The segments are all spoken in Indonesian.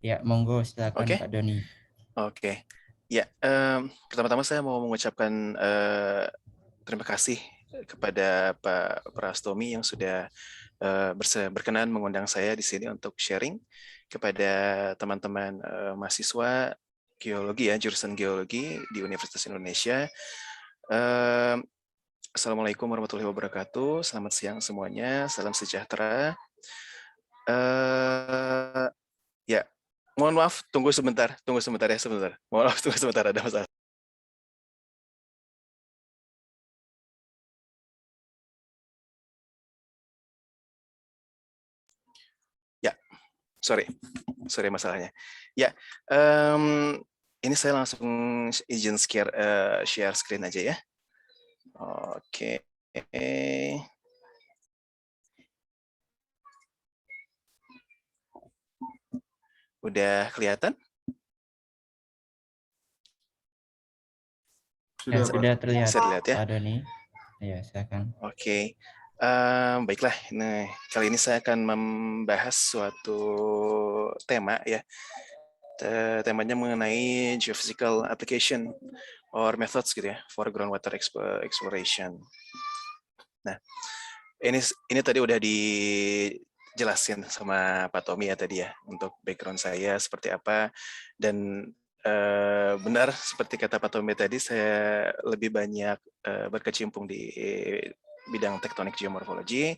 Ya, monggo silakan Oke, Pak Doni. oke. Ya, pertama-tama saya mau mengucapkan terima kasih kepada Pak Prastomi yang sudah berkenan mengundang saya di sini untuk sharing kepada teman-teman mahasiswa geologi ya, jurusan geologi di Universitas Indonesia. Eh, Assalamualaikum warahmatullahi wabarakatuh. Selamat siang semuanya. Salam sejahtera. Eh, ya, mohon maaf, tunggu sebentar ya, sebentar. Mohon maaf, tunggu sebentar, ada masalah. Ya, sorry, masalahnya. Ya, em, ini saya langsung izin share screen aja ya. Oke. Udah kelihatan? Ya, Sudah, Pak. sudah terlihat Bisa dilihat ya? Pak Doni. Ya, silakan. Oke. Baiklah. Nah, kali ini saya akan membahas suatu tema ya. Temanya mengenai geophysical application or methods gitu ya for groundwater exploration. Nah, ini tadi udah dijelasin sama Pak Tommy ya tadi ya untuk background saya seperti apa, dan benar seperti kata Pak Tommy tadi, saya lebih banyak berkecimpung di bidang tektonik geomorfologi,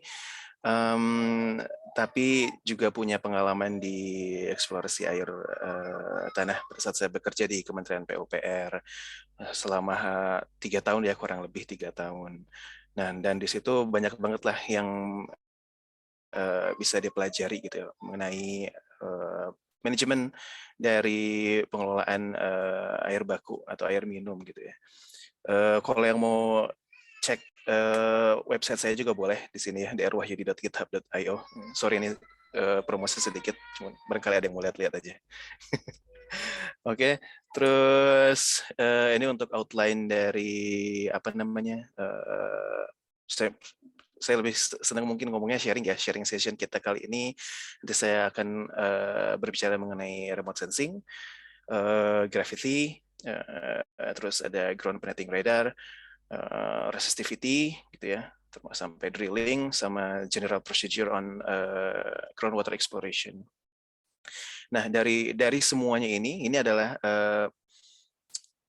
tapi juga punya pengalaman di eksplorasi air tanah pada saat saya bekerja di Kementerian PUPR selama 3 tahun ya, kurang lebih 3 tahun. Nah, dan di situ banyak banget lah yang bisa dipelajari gitu ya, mengenai manajemen dari pengelolaan air baku atau air minum gitu ya. Kalau yang mau cek website saya juga boleh di sini ya, drwahyudi.github.io. Sorry ini promosi sedikit, cuma barangkali ada yang mau lihat-lihat aja. Oke, terus ini untuk outline dari apa namanya, saya lebih senang mungkin ngomongnya sharing session kita kali ini. Nanti saya akan berbicara mengenai remote sensing, gravity, terus ada ground penetrating radar, resistivity gitu ya, termasuk sampai drilling sama general procedure on groundwater exploration. Nah, dari semuanya ini adalah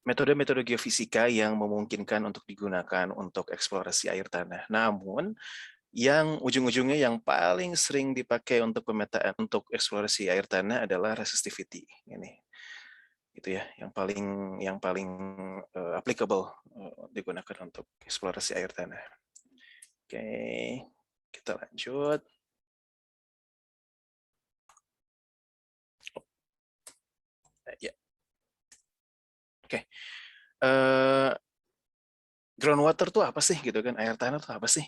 metode-metode geofisika yang memungkinkan untuk digunakan untuk eksplorasi air tanah. Namun, yang ujung-ujungnya yang paling sering dipakai untuk pemetaan untuk eksplorasi air tanah adalah resistivity ini. Itu ya, yang paling applicable digunakan untuk eksplorasi air tanah. Oke, kita lanjut. Ya. Oke. Groundwater tuh apa sih gitu kan? Air tanah tuh apa sih?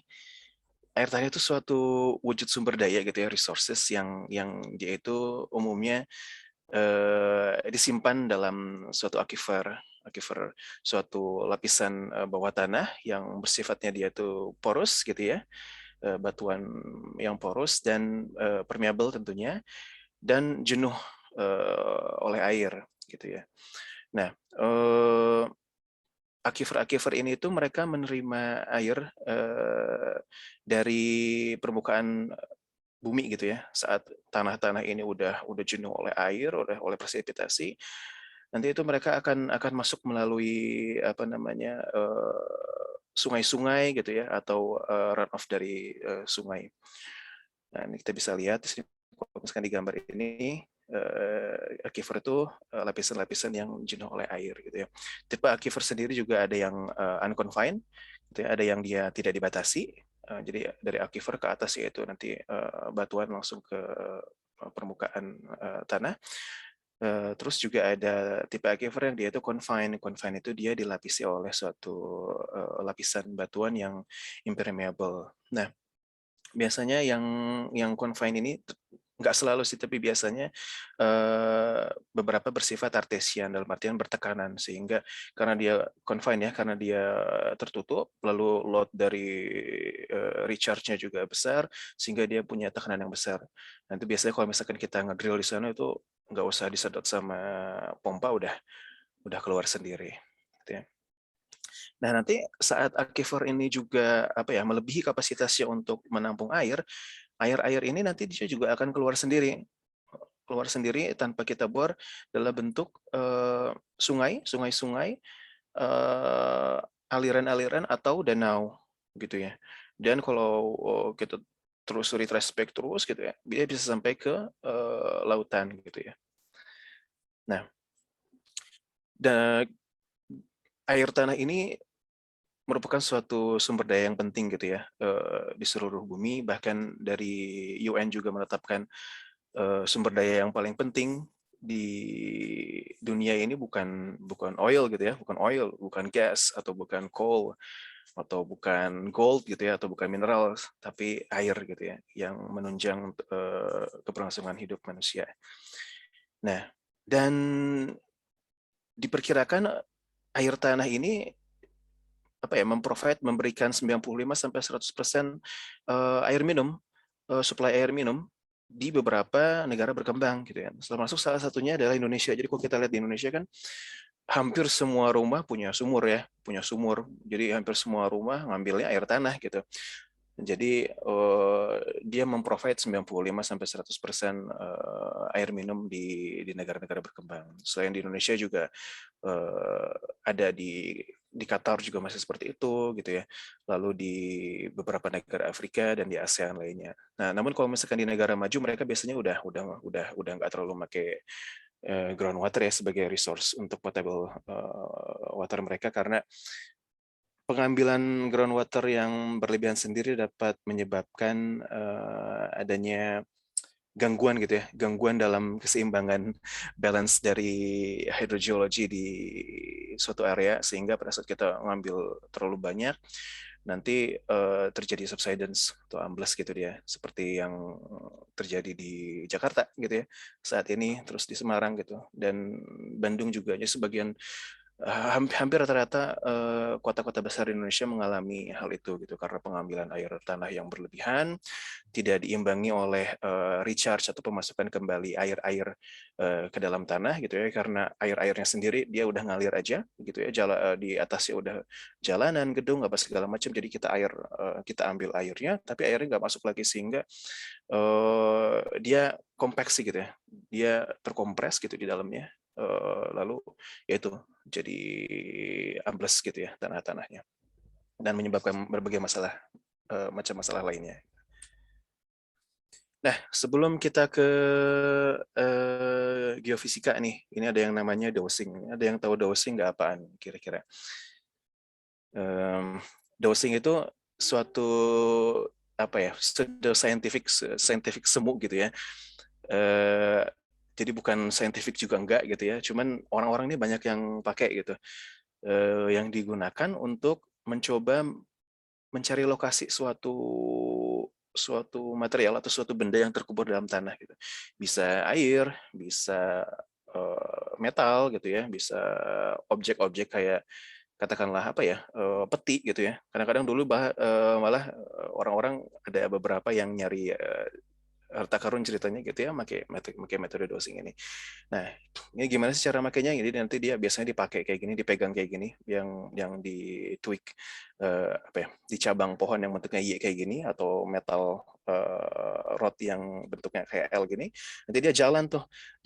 Air tanah itu suatu wujud sumber daya gitu ya, resources yang dia itu umumnya disimpan dalam suatu aquifer, suatu lapisan bawah tanah yang bersifatnya dia itu porous gitu ya, batuan yang porous dan permeable tentunya, dan jenuh oleh air gitu ya. Nah, aquifer ini itu mereka menerima air dari permukaan bumi gitu ya. Saat tanah-tanah ini udah jenuh oleh air, oleh presipitasi, nanti itu mereka akan masuk melalui apa namanya sungai-sungai gitu ya, atau runoff dari sungai. Nah, ini kita bisa lihat di sini, misalkan di gambar ini, aquifer itu lapisan-lapisan yang jenuh oleh air gitu ya. Tipe aquifer sendiri juga ada yang unconfined, gitu ya, ada yang dia tidak dibatasi. Jadi dari aquifer ke atas yaitu nanti batuan langsung ke permukaan tanah. Terus juga ada tipe aquifer yang dia itu confined. Confined itu dia dilapisi oleh suatu lapisan batuan yang impermeable. Nah, biasanya yang confined ini nggak selalu sih, tapi biasanya beberapa bersifat artesian, dalam artian bertekanan, sehingga karena dia confined ya, karena dia tertutup, lalu load dari recharge-nya juga besar, sehingga dia punya tekanan yang besar. Nanti biasanya kalau misalkan kita ngedrill di sana itu nggak usah disedot sama pompa, udah keluar sendiri, gitu ya. Nah, nanti saat aquifer ini juga melebihi kapasitasnya untuk menampung air, air ini nanti dia juga akan keluar sendiri tanpa kita bor dalam bentuk sungai-sungai, aliran-aliran atau danau, gitu ya. Dan kalau kita terus retrace back terus gitu ya, dia bisa sampai ke lautan gitu ya. Nah, dan air tanah ini merupakan suatu sumber daya yang penting gitu ya di seluruh bumi, bahkan dari UN juga menetapkan sumber daya yang paling penting di dunia ini bukan oil gitu ya, bukan gas atau bukan coal atau bukan gold gitu ya, atau bukan mineral, tapi air gitu ya, yang menunjang keberlangsungan hidup manusia. Nah, dan diperkirakan air tanah ini memberikan 95-100% air minum, suplai air minum di beberapa negara berkembang gitu ya. Termasuk salah satunya adalah Indonesia. Jadi kalau kita lihat di Indonesia kan hampir semua rumah punya sumur ya, Jadi hampir semua rumah ngambilnya air tanah gitu. Jadi dia memprovide 95-100% air minum di negara-negara berkembang. Selain di Indonesia juga ada di Qatar juga masih seperti itu gitu ya. Lalu di beberapa negara Afrika dan di ASEAN lainnya. Nah, namun kalau misalkan di negara maju mereka biasanya udah nggak terlalu pakai groundwater ya sebagai resource untuk potable water mereka, karena pengambilan groundwater yang berlebihan sendiri dapat menyebabkan adanya gangguan gitu ya, gangguan dalam keseimbangan balance dari hydrogeology di suatu area, sehingga pada saat kita ngambil terlalu banyak nanti terjadi subsidence atau ambles gitu dia, seperti yang terjadi di Jakarta gitu ya saat ini, terus di Semarang gitu, dan Bandung juga. Jadi sebagian hampir rata-rata kota-kota besar di Indonesia mengalami hal itu gitu, karena pengambilan air tanah yang berlebihan tidak diimbangi oleh recharge atau pemasukan kembali air-air ke dalam tanah gitu ya, karena air-airnya sendiri dia udah ngalir aja gitu ya, di atasnya udah jalanan, gedung, apa segala macam, jadi kita ambil airnya tapi airnya nggak masuk lagi, sehingga dia kompaksi gitu ya, dia terkompres gitu di dalamnya, lalu yaitu jadi ambles gitu ya tanah-tanahnya, dan menyebabkan berbagai masalah, macam masalah lainnya. Nah, sebelum kita ke geofisika nih, ini ada yang namanya dosing. Ada yang tahu dosing nggak, apaan kira-kira? Dosing itu suatu pseudo scientific semu gitu ya. Jadi bukan scientific juga enggak gitu ya. Cuman orang-orang ini banyak yang pakai gitu. Yang digunakan untuk mencoba mencari lokasi suatu material atau suatu benda yang terkubur dalam tanah gitu. Bisa air, bisa metal gitu ya, bisa objek-objek kayak katakanlah peti gitu ya. Kadang-kadang dulu malah orang-orang ada beberapa yang nyari harta karun ceritanya gitu ya, pakai metode dosing ini. Nah, ini gimana sih cara makainya? Jadi nanti dia biasanya dipakai kayak gini, dipegang kayak gini, yang di tweak di cabang pohon yang bentuknya Y kayak gini, atau metal rod yang bentuknya kayak L gini. Nanti dia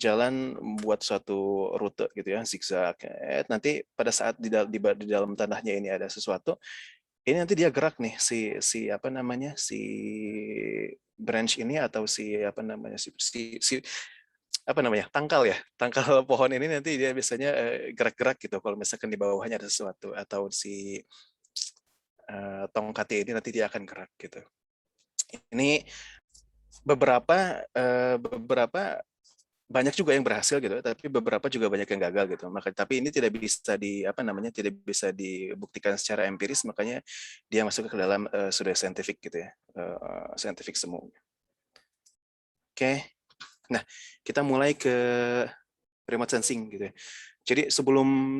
jalan buat suatu rute gitu ya, zigzag. Nanti pada saat di dalam tanahnya ini ada sesuatu, ini nanti dia gerak nih si branch ini, atau tangkal pohon ini, nanti dia biasanya gerak-gerak gitu kalau misalkan di bawahnya ada sesuatu, atau si tongkatnya ini nanti dia akan gerak gitu. Ini beberapa banyak juga yang berhasil gitu, tapi beberapa juga banyak yang gagal gitu. Tapi ini tidak bisa dibuktikan secara empiris, makanya dia masuk ke dalam sudah scientific gitu ya, scientific semu. Oke. Nah, kita mulai ke remote sensing gitu ya. Jadi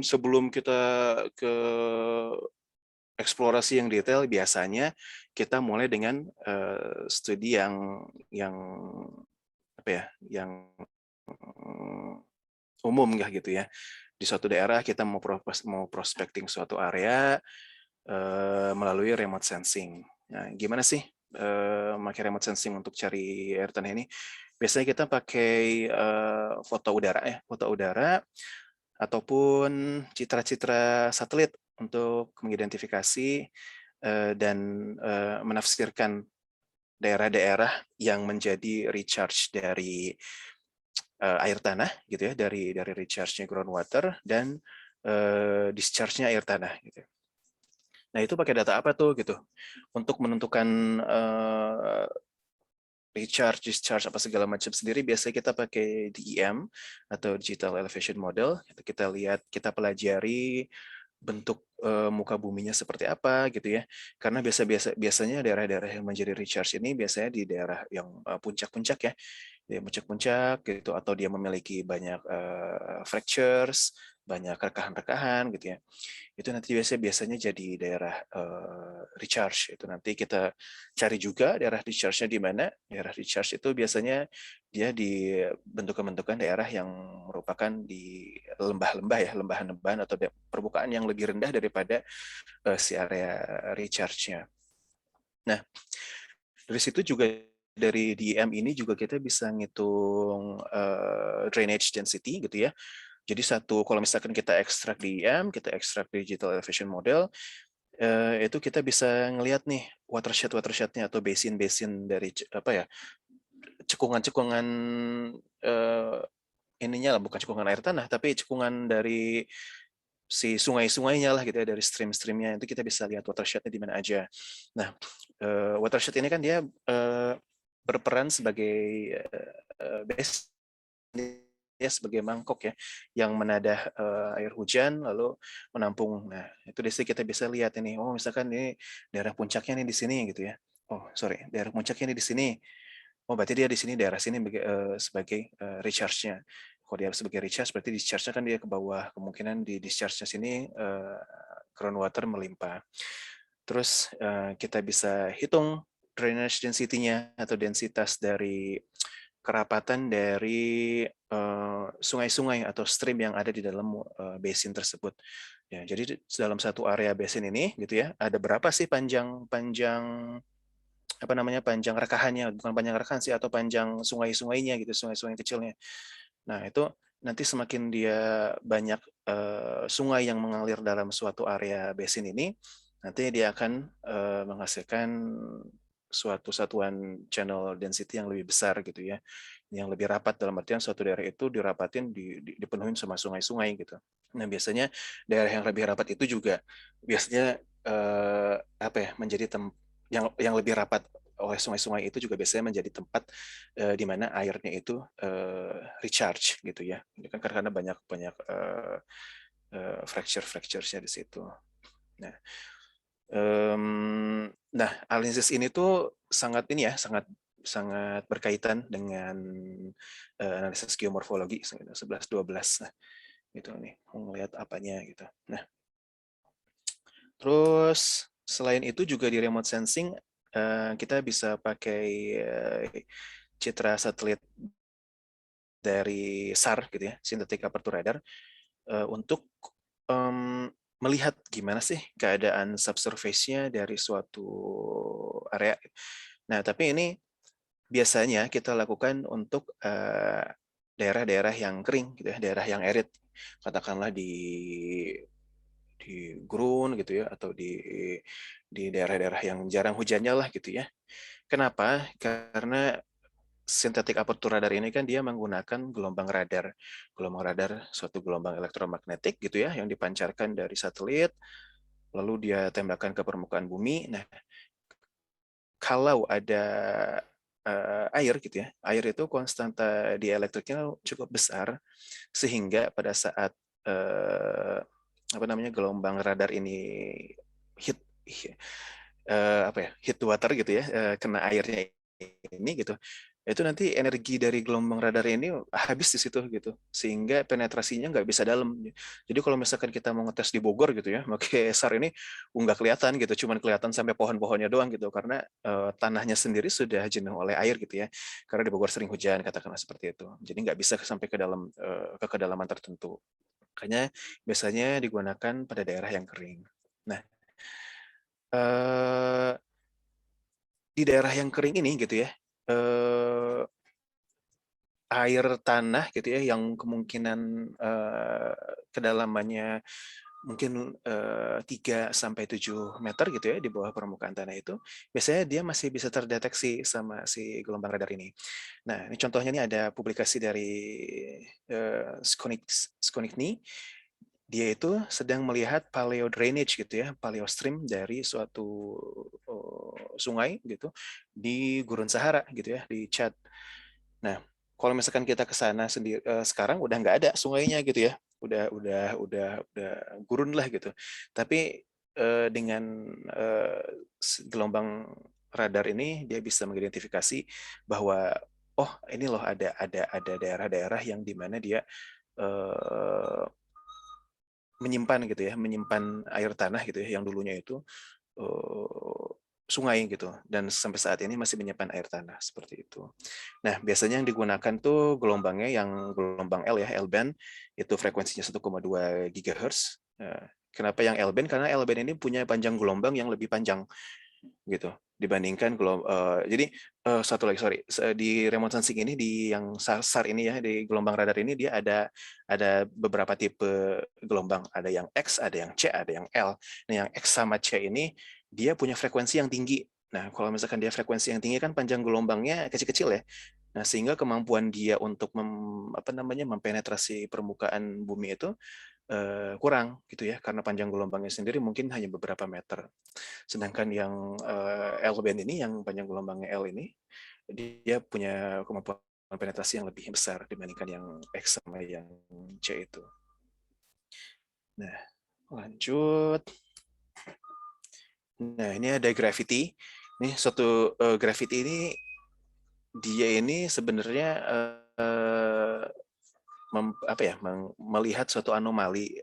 sebelum kita ke eksplorasi yang detail, biasanya kita mulai dengan studi yang umum ya gitu ya. Di suatu daerah kita mau prospecting suatu area melalui remote sensing. Nah, gimana sih pakai remote sensing untuk cari air tanah ini? Biasanya kita pakai foto udara ataupun citra-citra satelit untuk mengidentifikasi dan menafsirkan daerah-daerah yang menjadi recharge dari air tanah gitu ya, dari recharge-nya groundwater dan discharge-nya air tanah gitu. Nah, itu pakai data apa tuh gitu? Untuk menentukan recharge, discharge apa segala macam sendiri biasanya kita pakai DEM atau Digital Elevation Model. Kita lihat, kita pelajari bentuk muka buminya seperti apa gitu ya. Karena biasanya daerah-daerah yang menjadi recharge ini biasanya di daerah yang puncak-puncak ya. Dia puncak-puncak gitu, atau dia memiliki banyak fractures, banyak rekahan-rekahan gitu ya. Itu nanti biasanya jadi daerah recharge. Itu nanti kita cari juga daerah recharge-nya di mana. Daerah recharge itu biasanya dia di bentukan daerah yang merupakan di lembah-lembah ya, lembah-lembahan atau permukaan yang lebih rendah daripada si area recharge-nya. Nah, dari situ juga, dari DEM ini juga kita bisa ngitung drainage density gitu ya. Jadi kalau misalkan kita ekstrak DEM, kita ekstrak digital elevation model, itu kita bisa ngelihat nih watershed-nya atau basin-basin dari apa ya, cekungan-cekungan ininya lah, bukan cekungan air tanah, tapi cekungan dari si sungai-sungainya lah gitu ya, dari stream-streamnya itu kita bisa lihat watershed-nya di mana aja. Nah, watershed ini kan dia berperan sebagai basin ya, sebagai mangkok ya, yang menadah air hujan lalu menampung. Nah, itu di sini kita bisa lihat ini, oh misalkan ini daerah puncaknya nih di sini gitu ya. Oh sorry, daerah puncaknya ini di sini. Oh berarti dia di sini, daerah sini sebagai recharge-nya. Kalau dia sebagai recharge berarti discharge-nya kan dia ke bawah. Kemungkinan di discharge-nya sini groundwater melimpah. Terus kita bisa hitung drainage density-nya atau densitas dari kerapatan dari sungai-sungai atau stream yang ada di dalam basin tersebut. Ya, jadi dalam satu area basin ini gitu ya, ada berapa sih panjang apa namanya, panjang rekahannya, bukan panjang rekahan sih, atau panjang sungai-sungainya gitu, sungai-sungai kecilnya. Nah, itu nanti semakin dia banyak sungai yang mengalir dalam suatu area basin ini, nanti dia akan menghasilkan suatu satuan channel density yang lebih besar gitu ya, yang lebih rapat, dalam artian suatu daerah itu dirapatin, dipenuhin sama sungai-sungai gitu. Nah, biasanya daerah yang lebih rapat itu juga biasanya apa ya, menjadi yang lebih rapat oleh sungai-sungai itu juga biasanya menjadi tempat di mana airnya itu recharge gitu ya. Ini kan karena banyak fracture-nya di situ. Nah, analisis ini tuh sangat ini ya, sangat berkaitan dengan analisis geomorfologi 11-12. Nah, gitu nih, mau ngelihat apanya gitu. Nah, terus selain itu juga di remote sensing kita bisa pakai citra satelit dari SAR gitu ya, Synthetic Aperture Radar, untuk melihat gimana sih keadaan subsurface-nya dari suatu area. Nah, tapi ini biasanya kita lakukan untuk daerah-daerah yang kering gitu ya, daerah yang arid, katakanlah di gurun gitu ya, atau di daerah-daerah yang jarang hujannya lah gitu ya. Kenapa? Karena synthetic aperture radar ini kan dia menggunakan gelombang radar. Gelombang radar suatu gelombang elektromagnetik gitu ya, yang dipancarkan dari satelit, lalu dia tembakkan ke permukaan bumi. Nah, kalau ada air gitu ya, air itu konstanta dielektriknya cukup besar, sehingga pada saat apa namanya, gelombang radar ini hit apa ya, hit water gitu ya, kena airnya ini gitu, itu nanti energi dari gelombang radar ini habis di situ gitu, sehingga penetrasinya nggak bisa dalam. Jadi kalau misalkan kita mau ngetes di Bogor gitu ya, pakai SAR ini nggak kelihatan gitu, cuman kelihatan sampai pohon-pohonnya doang gitu, karena tanahnya sendiri sudah jenuh oleh air gitu ya, karena di Bogor sering hujan katakanlah seperti itu. Jadi nggak bisa sampai ke dalam ke kedalaman tertentu. Makanya biasanya digunakan pada daerah yang kering. Nah, di daerah yang kering ini gitu ya, air tanah gitu ya yang kemungkinan kedalamannya mungkin 3 sampai 7 meter gitu ya di bawah permukaan tanah itu, biasanya dia masih bisa terdeteksi sama si gelombang radar ini. Nah, ini contohnya ini ada publikasi dari Skonikny. Dia itu sedang melihat paleo drainage gitu ya, paleo stream dari suatu sungai gitu di Gurun Sahara gitu ya, di Chad. Nah, kalau misalkan kita ke sana sendiri sekarang udah nggak ada sungainya gitu ya, udah gurun lah gitu. Tapi dengan gelombang radar ini dia bisa mengidentifikasi bahwa oh ini loh ada daerah-daerah yang di mana dia eh, menyimpan gitu ya, menyimpan air tanah gitu ya, yang dulunya itu sungai gitu, dan sampai saat ini masih menyimpan air tanah seperti itu. Nah, biasanya yang digunakan tuh gelombangnya yang gelombang L ya, L-band, itu frekuensinya 1,2 GHz. Kenapa yang L-band? Karena L-band ini punya panjang gelombang yang lebih panjang gitu dibandingkan jadi satu lagi sorry, di remote sensing ini di yang SAR ini ya, di gelombang radar ini dia ada beberapa tipe gelombang, ada yang X, ada yang C, ada yang L. Nah, yang X sama C ini dia punya frekuensi yang tinggi. Nah, kalau misalkan dia frekuensi yang tinggi kan panjang gelombangnya kecil-kecil ya. Nah, sehingga kemampuan dia untuk mempenetrasi permukaan bumi itu kurang gitu ya, karena panjang gelombangnya sendiri mungkin hanya beberapa meter. Sedangkan yang L-band ini, yang panjang gelombangnya L ini, dia punya kemampuan penetrasi yang lebih besar dibandingkan yang X sama yang C itu. Nah, lanjut. Nah, ini ada gravity. Ini suatu gravity ini dia ini sebenarnya melihat suatu anomali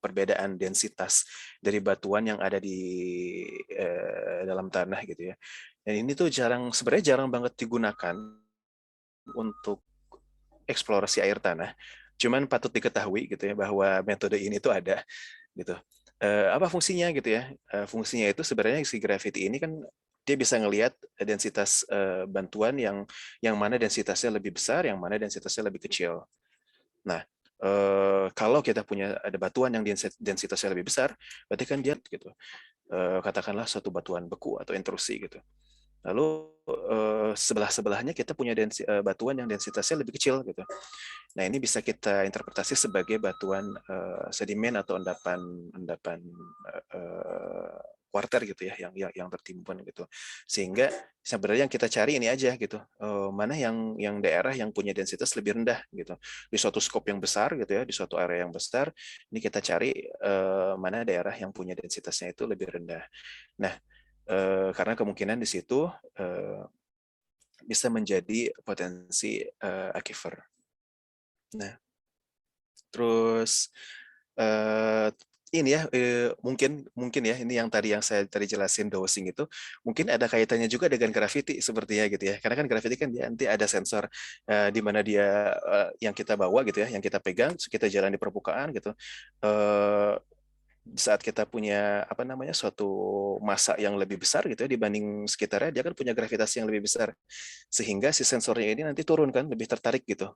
perbedaan densitas dari batuan yang ada di dalam tanah gitu ya. Dan ini tuh sebenarnya jarang banget digunakan untuk eksplorasi air tanah. Cuman patut diketahui gitu ya bahwa metode ini tuh ada gitu. Apa fungsinya gitu ya? Fungsinya itu sebenarnya si gravity ini kan dia bisa ngelihat densitas bantuan yang mana densitasnya lebih besar, yang mana densitasnya lebih kecil. Nah, kalau kita punya ada batuan yang densitasnya lebih besar, berarti kan dia gitu. Katakanlah suatu batuan beku atau intrusi gitu. Lalu sebelah-sebelahnya kita punya batuan yang densitasnya lebih kecil gitu. Nah, ini bisa kita interpretasi sebagai batuan sedimen atau endapan kuarter gitu ya, yang tertimbun gitu. Sehingga sebenarnya yang kita cari ini aja gitu, mana yang daerah yang punya densitas lebih rendah gitu. Di suatu skop yang besar gitu ya, di suatu area yang besar, ini kita cari mana daerah yang punya densitasnya itu lebih rendah. Nah, karena kemungkinan di situ bisa menjadi potensi aquifer. Nah, terus ini ya mungkin ya ini yang saya tadi jelasin dosing itu mungkin ada kaitannya juga dengan gravity sepertinya gitu ya, karena kan gravity kan dia nanti ada sensor di mana dia yang kita bawa gitu ya, yang kita pegang, kita jalan di permukaan gitu. Saat kita punya suatu massa yang lebih besar gitu ya dibanding sekitarnya, dia kan punya gravitasi yang lebih besar, sehingga si sensornya ini nanti turun kan, lebih tertarik gitu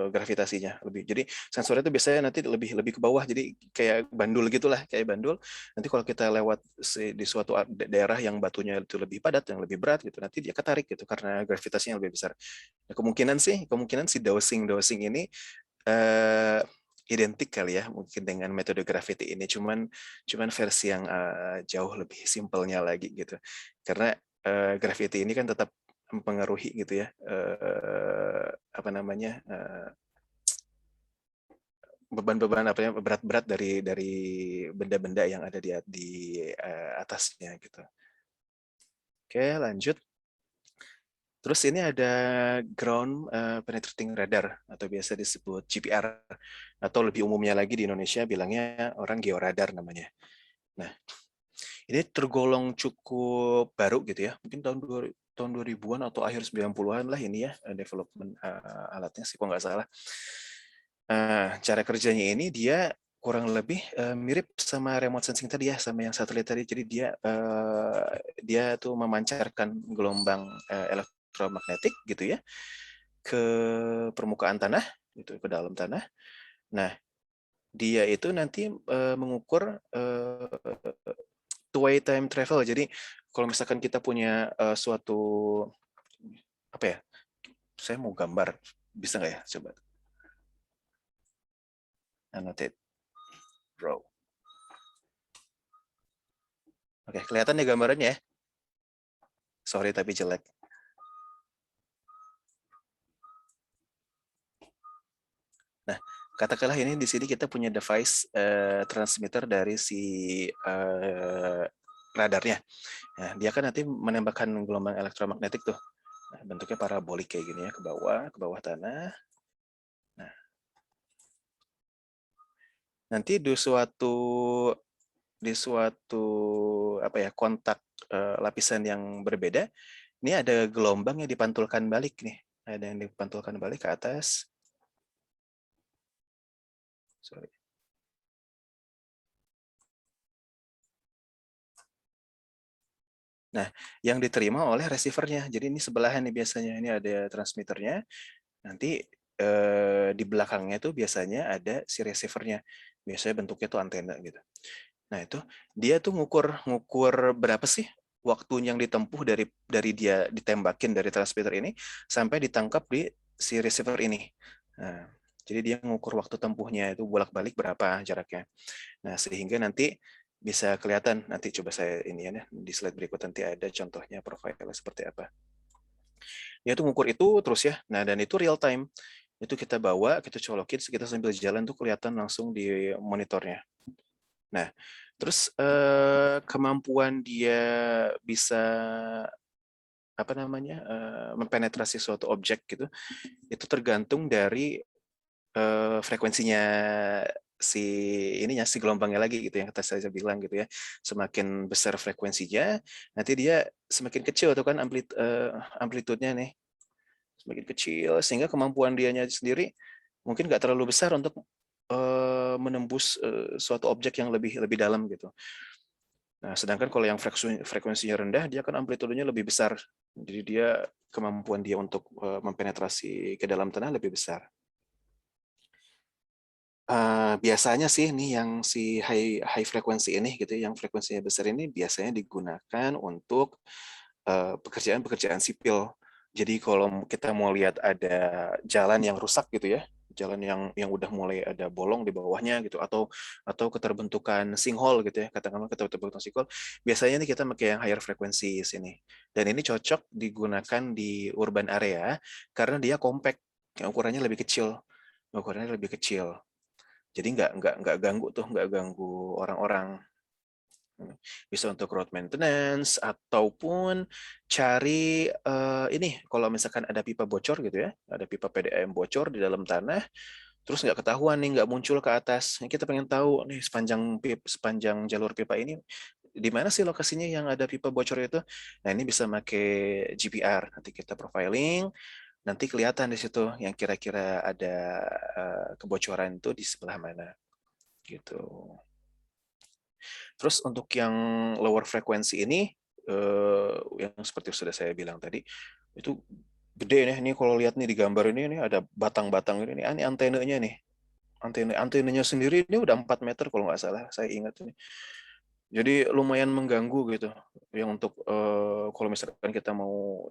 gravitasinya lebih. Jadi sensornya itu biasanya nanti lebih lebih ke bawah, jadi kayak bandul gitulah, kayak bandul. Nanti kalau kita lewat di suatu daerah yang batunya itu lebih padat, yang lebih berat gitu, nanti dia ketarik gitu karena gravitasinya lebih besar. Nah, kemungkinan si dosing ini identik kali ya mungkin dengan metode gravity ini, cuman versi yang jauh lebih simpelnya lagi gitu, karena gravity ini kan tetap mempengaruhi gitu ya beban-beban berat-berat dari benda-benda yang ada di atasnya gitu. Oke, lanjut. Terus ini ada ground penetrating radar atau biasa disebut GPR atau lebih umumnya lagi di Indonesia bilangnya orang georadar namanya. Nah, ini tergolong cukup baru gitu ya. Mungkin tahun 2000-an atau akhir 90-an lah ini ya development alatnya sih kalau nggak salah. Cara kerjanya ini dia kurang lebih mirip sama remote sensing tadi ya, sama yang satelit tadi. Jadi dia tuh memancarkan gelombang elektromagnetik gitu ya ke permukaan tanah, gitu ke dalam tanah. Nah, dia itu nanti mengukur two-way time travel. Jadi kalau misalkan kita punya suatu apa ya? Saya mau gambar, bisa nggak ya? Coba annotate, bro. Oke, kelihatan ya gambarannya ya? Sorry tapi jelek. Nah, katakanlah ini di sini kita punya device transmitter dari si radarnya. Nah, dia kan nanti menembakkan gelombang elektromagnetik tuh. Nah, bentuknya parabolik kayak gini ya, ke bawah tanah. Nah, nanti di suatu apa ya kontak lapisan yang berbeda, ini ada gelombang yang dipantulkan balik nih. Ada yang dipantulkan balik ke atas. Sorry. Nah, yang diterima oleh receivernya. Jadi ini sebelahan nih biasanya. Ini ada transmitternya. Nanti di belakangnya tuh biasanya ada si receivernya. Biasanya bentuknya tuh antena gitu. Nah itu dia tuh ngukur berapa sih waktu yang ditempuh dari dia ditembakin dari transmitter ini sampai ditangkap di si receiver ini. Nah, jadi dia ngukur waktu tempuhnya itu bolak-balik berapa jaraknya. Nah sehingga nanti bisa kelihatan, nanti coba saya ini ya di slide berikut nanti ada contohnya profilnya seperti apa. Dia tuh ngukur itu terus ya. Nah dan itu real time. Itu kita bawa, kita colokin, kita sambil jalan tuh kelihatan langsung di monitornya. Nah, terus kemampuan dia bisa apa namanya mempenetrasi suatu objek gitu, itu tergantung dari frekuensinya si ininya si gelombangnya lagi gitu yang kata saya bilang gitu ya. Semakin besar frekuensinya, nanti dia semakin kecil tuh kan amplitudenya nih, semakin kecil sehingga kemampuan dianya sendiri mungkin nggak terlalu besar untuk menembus suatu objek yang lebih lebih dalam gitu. Nah, sedangkan kalau yang frekuensinya rendah, dia kan amplitudenya lebih besar. Jadi dia kemampuan dia untuk mempenetrasi ke dalam tanah lebih besar. Biasanya sih nih yang si high frekuensi ini gitu, yang frekuensinya besar ini biasanya digunakan untuk pekerjaan-pekerjaan sipil. Jadi kalau kita mau lihat ada jalan yang rusak gitu ya, jalan yang udah mulai ada bolong di bawahnya gitu, atau keterbentukan sinkhole gitu ya, katakanlah keterbentukan sinkhole, biasanya nih kita pakai yang higher frekuensi sini. Dan ini cocok digunakan di urban area karena dia compact, ukurannya lebih kecil, ukurannya lebih kecil. Jadi nggak ganggu tuh, nggak ganggu orang-orang. Bisa untuk road maintenance ataupun cari ini kalau misalkan ada pipa bocor gitu ya, ada pipa PDAM bocor di dalam tanah, terus nggak ketahuan nih, nggak muncul ke atas. Kita pengen tahu nih sepanjang jalur pipa ini di mana sih lokasinya yang ada pipa bocor itu. Nah ini bisa pakai GPR, nanti kita profiling, nanti kelihatan di situ yang kira-kira ada kebocoran itu di sebelah mana gitu. Terus untuk yang lower frekuensi ini, yang seperti sudah saya bilang tadi, itu gede nih. Ini kalau lihat nih di gambar ini ada batang-batang ini antenanya nih. Antenanya sendiri ini udah 4 meter kalau nggak salah, saya ingat ini. Jadi lumayan mengganggu gitu. Yang untuk kalau misalkan kita mau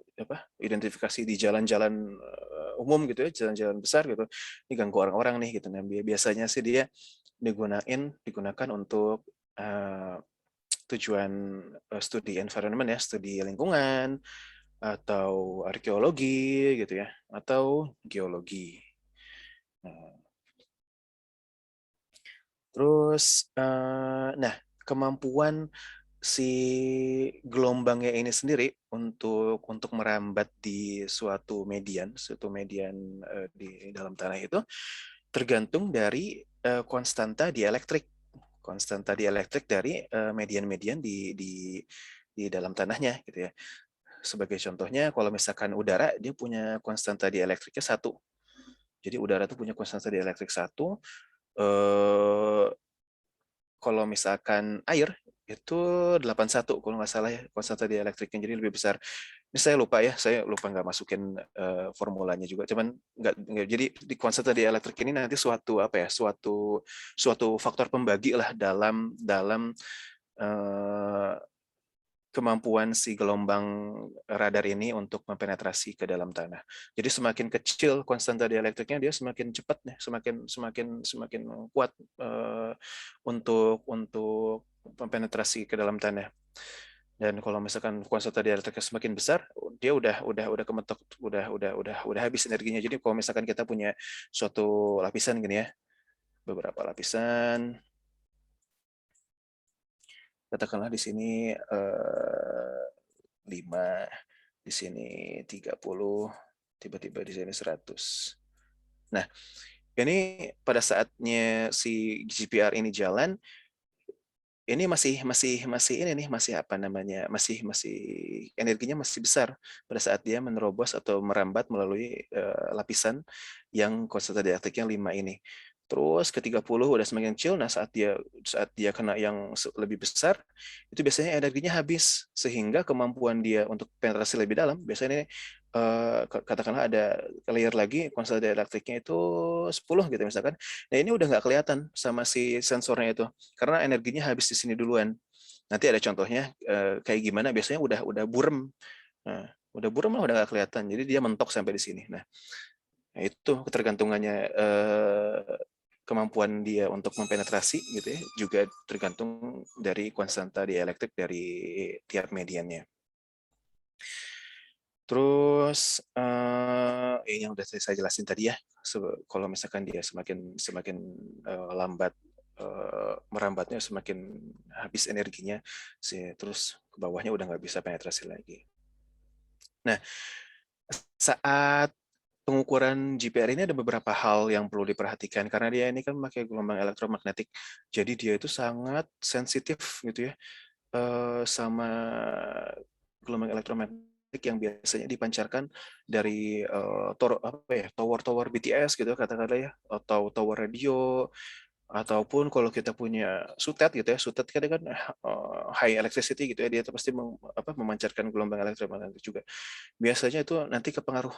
identifikasi di jalan-jalan umum gitu ya, jalan-jalan besar gitu, ini ganggu orang-orang nih gitu. Nah, biasanya sih dia digunakan untuk tujuan studi environment ya, studi lingkungan atau arkeologi gitu ya, atau geologi. Nah, terus, nah kemampuan si gelombangnya ini sendiri untuk merambat di suatu median di dalam tanah itu tergantung dari konstanta dielektrik dari median-median di dalam tanahnya gitu ya. Sebagai contohnya, kalau misalkan udara, dia punya konstanta dielektriknya 1. Jadi udara itu punya konstanta dielektrik 1. Kalau misalkan air itu 81 kalau nggak salah ya konstanta dielektriknya, jadi lebih besar. Ini saya lupa nggak masukin formulanya juga. Cuman nggak jadi di konstanta dielektrik ini nanti suatu faktor pembagi lah dalam kemampuan si gelombang radar ini untuk mempenetrasi ke dalam tanah. Jadi semakin kecil konstanta dielektriknya, dia semakin cepat nih, semakin kuat untuk mempenetrasi ke dalam tanah. Dan kalau misalkan konstanta dielektriknya semakin besar, dia udah kementok, udah habis energinya. Jadi kalau misalkan kita punya suatu lapisan gini ya, beberapa lapisan, katakanlah di sini 5, di sini 30, tiba-tiba di sini 100. Nah, ini pada saatnya si GPR ini jalan, ini masih apa namanya? Masih energinya masih besar pada saat dia menerobos atau merambat melalui lapisan yang konstanta dielektriknya 5 ini. Terus ke 30 udah semakin kecil. Nah, saat dia kena yang lebih besar, itu biasanya energinya habis sehingga kemampuan dia untuk penetrasi lebih dalam biasanya ini katakanlah ada layer lagi konstanta elektriknya itu 10 gitu misalkan. Nah, ini udah nggak kelihatan sama si sensornya itu karena energinya habis di sini duluan. Nanti ada contohnya kayak gimana, biasanya udah burem. Nah, udah burem lah, udah nggak kelihatan. Jadi dia mentok sampai di sini. Nah, itu ketergantungannya kemampuan dia untuk mempenetrasi gitu ya, juga tergantung dari konstanta dielektrik dari tiap mediannya. Terus ini yang udah saya jelasin tadi ya, kalau misalkan dia semakin lambat merambatnya, semakin habis energinya, terus ke bawahnya udah nggak bisa penetrasi lagi. Nah, saat pengukuran GPR ini ada beberapa hal yang perlu diperhatikan karena dia ini kan pakai gelombang elektromagnetik, jadi dia itu sangat sensitif gitu ya sama gelombang elektromagnetik yang biasanya dipancarkan dari tower BTS gitu katakanlah ya, atau tower radio, ataupun kalau kita punya sutet gitu ya, sutet kan high electricity gitu ya, dia pasti memancarkan gelombang elektromagnetik juga. Biasanya itu nanti kepengaruh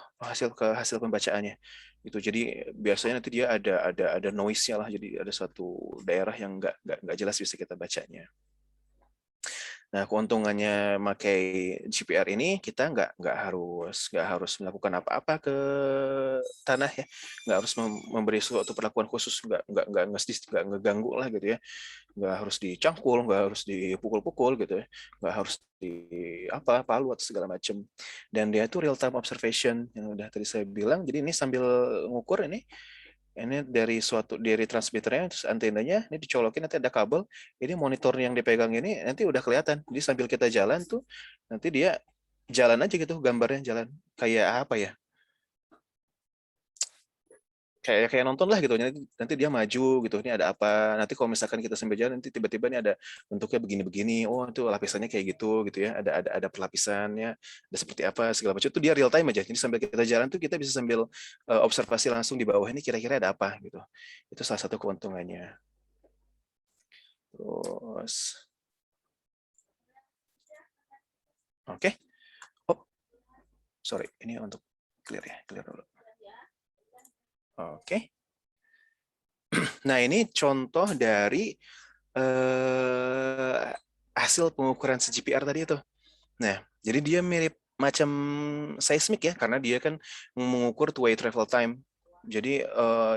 hasil pembacaannya itu. Jadi biasanya nanti dia ada noise-nya lah, jadi ada suatu daerah yang nggak jelas bisa kita bacanya. Nah, keuntungannya pakai GPR ini, kita nggak harus melakukan apa-apa ke tanah ya, nggak harus memberi suatu perlakuan khusus, nggak ngeganggu lah gitu ya, nggak harus dicangkul, nggak harus dipukul-pukul gitu ya, nggak harus palu atau segala macam. Dan dia itu real time observation yang udah tadi saya bilang. Jadi ini sambil ngukur ini dari transmitternya, terus antenanya ini dicolokin, nanti ada kabel, ini monitor yang dipegang ini nanti udah kelihatan. Jadi sambil kita jalan tuh nanti dia jalan aja gitu, gambarnya jalan kayak apa ya, kayak nonton lah gitu. Nanti dia maju gitu, ini ada apa, nanti kalau misalkan kita sambil jalan nanti tiba-tiba ini ada bentuknya begini-begini, oh itu lapisannya kayak gitu ya, ada perlapisannya, ada seperti apa segala macam. Itu dia real time aja, jadi sambil kita jalan tuh kita bisa sambil observasi langsung di bawah ini kira-kira ada apa gitu. Itu salah satu keuntungannya. Terus oke. Oh, sorry, ini untuk clear dulu. Oke. Nah, ini contoh dari hasil pengukuran CGPR tadi itu. Nah, jadi dia mirip macam seismik ya, karena dia kan mengukur two-way travel time. Jadi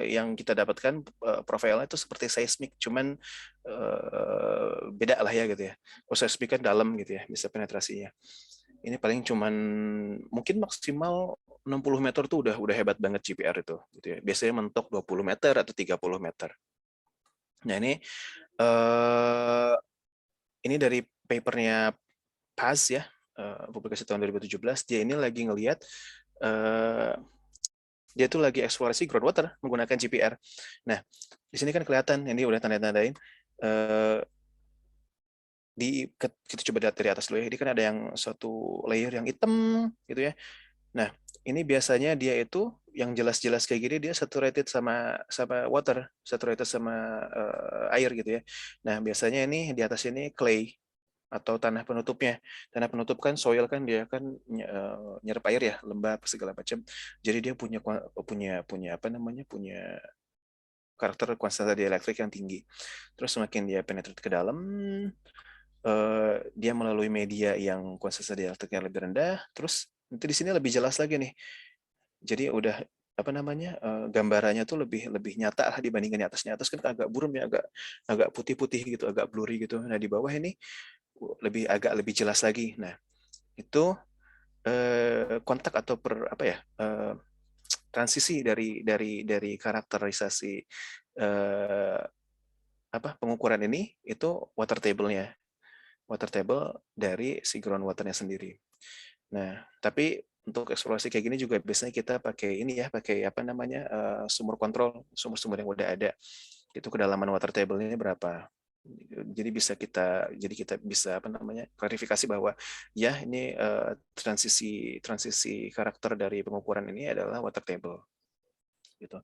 yang kita dapatkan profilnya itu seperti seismik, cuman beda lah ya gitu ya. Kalau seismik kan dalam gitu ya, bisa penetrasinya. Ini paling cuman mungkin maksimal 60 meter tuh udah hebat banget GPR itu gitu ya. Biasanya mentok 20 meter atau 30 meter. Nah, ini dari papernya Paz ya, publikasi tahun 2017, dia ini lagi ngelihat dia tuh lagi eksplorasi groundwater menggunakan GPR. Nah, di sini kan kelihatan, ini udah tanda-tandain, kita coba lihat dari atas dulu ya, ini kan ada yang suatu layer yang hitam gitu ya. Nah, ini biasanya dia itu yang jelas-jelas kayak gini dia saturated sama water, saturated sama air gitu ya. Nah, biasanya ini di atas ini clay atau tanah penutupnya. Tanah penutup kan soil kan dia kan nyerap air ya, lembab segala macam. Jadi dia punya apa namanya? Punya karakter kuantitas dielektrik yang tinggi. Terus semakin dia penetrate ke dalam, dia melalui media yang kuantitas dielektriknya lebih rendah. Terus nanti di sini lebih jelas lagi nih. Jadi udah apa namanya gambarannya tuh lebih nyata lah dibandingkan di atasnya. Atas kan agak buram ya, agak putih-putih gitu, agak blurry gitu. Nah di bawah ini agak lebih jelas lagi. Nah itu kontak atau apa ya transisi dari karakterisasi apa pengukuran ini itu water table-nya, water table dari si groundwater-nya sendiri. Nah, tapi untuk eksplorasi kayak gini juga biasanya kita pakai ini ya, pakai apa namanya sumur kontrol, sumur-sumur yang udah ada. Itu kedalaman water table-nya berapa. Jadi kita bisa apa namanya klarifikasi bahwa ya ini transisi karakter dari pengukuran ini adalah water table. Gitu.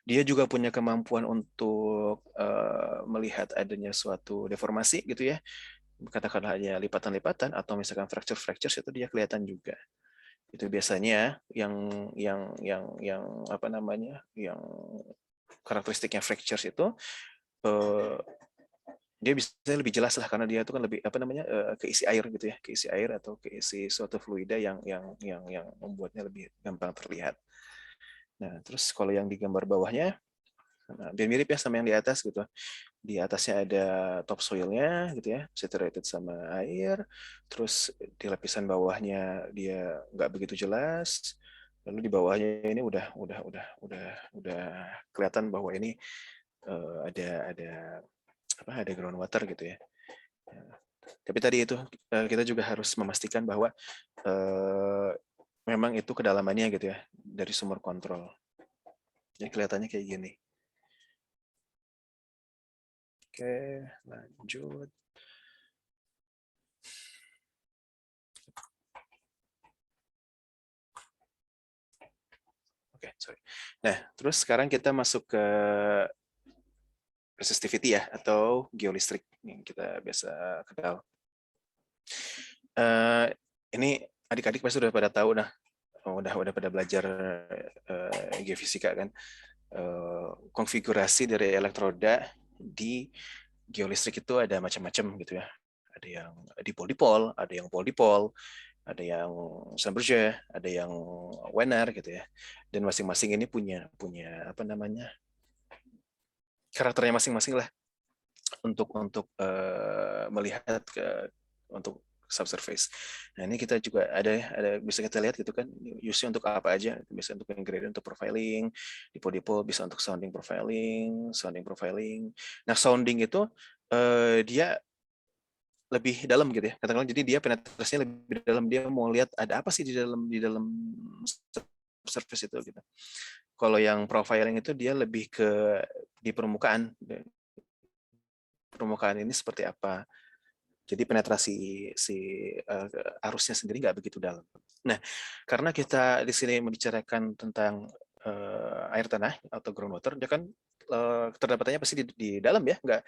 Dia juga punya kemampuan untuk melihat adanya suatu deformasi gitu ya, katakanlah hanya lipatan-lipatan atau misalkan fracture itu dia kelihatan juga. Itu biasanya yang apa namanya yang karakteristiknya fractures itu dia bisa lebih jelas lah karena dia itu kan lebih apa namanya keisi air gitu ya, keisi air atau keisi suatu fluida yang membuatnya lebih gampang terlihat. Nah, terus kalau yang di gambar bawahnya biar mirip ya sama yang di atas gitu. Di atasnya ada topsoilnya gitu ya, saturated sama air. Terus di lapisan bawahnya dia nggak begitu jelas. Lalu di bawahnya ini udah kelihatan bahwa ini ada groundwater gitu ya. Tapi tadi itu kita juga harus memastikan bahwa memang itu kedalamannya gitu ya dari sumur kontrol. Jadi kelihatannya kayak gini. Oke, lanjut. Oke, sorry. Nah, terus sekarang kita masuk ke resistivity ya, atau geolistrik yang kita biasa kenal. Ini adik-adik pasti udah pada tahu, nah, udah pada belajar geofisika kan. Konfigurasi dari elektroda di geolistrik itu ada macam-macam gitu ya. Ada yang dipol-dipol, ada yang pol-dipol, ada yang Schlumberger, ada yang Wenner gitu ya. Dan masing-masing ini punya apa namanya karakternya masing-masing lah untuk melihat untuk subsurface. Nah ini kita juga ada bisa kita lihat gitu kan use-nya untuk apa aja. Bisa untuk gradient untuk profiling, dipol-dipol bisa untuk sounding profiling. Nah sounding itu dia lebih dalam gitu ya katakanlah, jadi dia penetrasinya lebih dalam, dia mau lihat ada apa sih di dalam surface itu gitu. Kalau yang profiling itu dia lebih ke di permukaan ini seperti apa, jadi penetrasi si arusnya sendiri nggak begitu dalam. Nah, karena kita di sini membicarakan tentang air tanah atau groundwater, dia kan terdapatannya pasti di dalam ya, nggak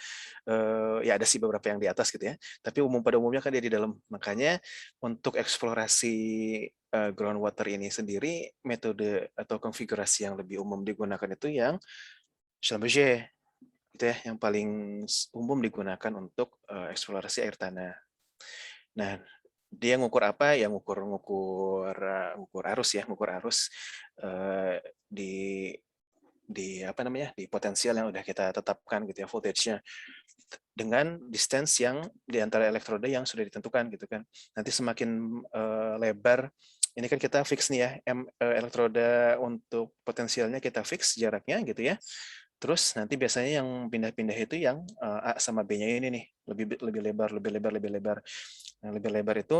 ya ada sih beberapa yang di atas gitu ya. Tapi pada umumnya kan dia di dalam. Makanya untuk eksplorasi groundwater ini sendiri, metode atau konfigurasi yang lebih umum digunakan itu yang Schlumberger itu ya, yang paling umum digunakan untuk eksplorasi air tanah. Nah, dia ngukur apa? Ya ngukur arus ya, ngukur arus di apa namanya? Di potensial yang udah kita tetapkan gitu ya, voltage-nya dengan distance yang di antara elektroda yang sudah ditentukan gitu kan. Nanti semakin lebar, ini kan kita fix nih ya, elektroda untuk potensialnya kita fix jaraknya gitu ya. Terus nanti biasanya yang pindah-pindah itu yang A sama B-nya ini nih, lebih lebar, lebih lebar, lebih lebar. Yang lebih lebar itu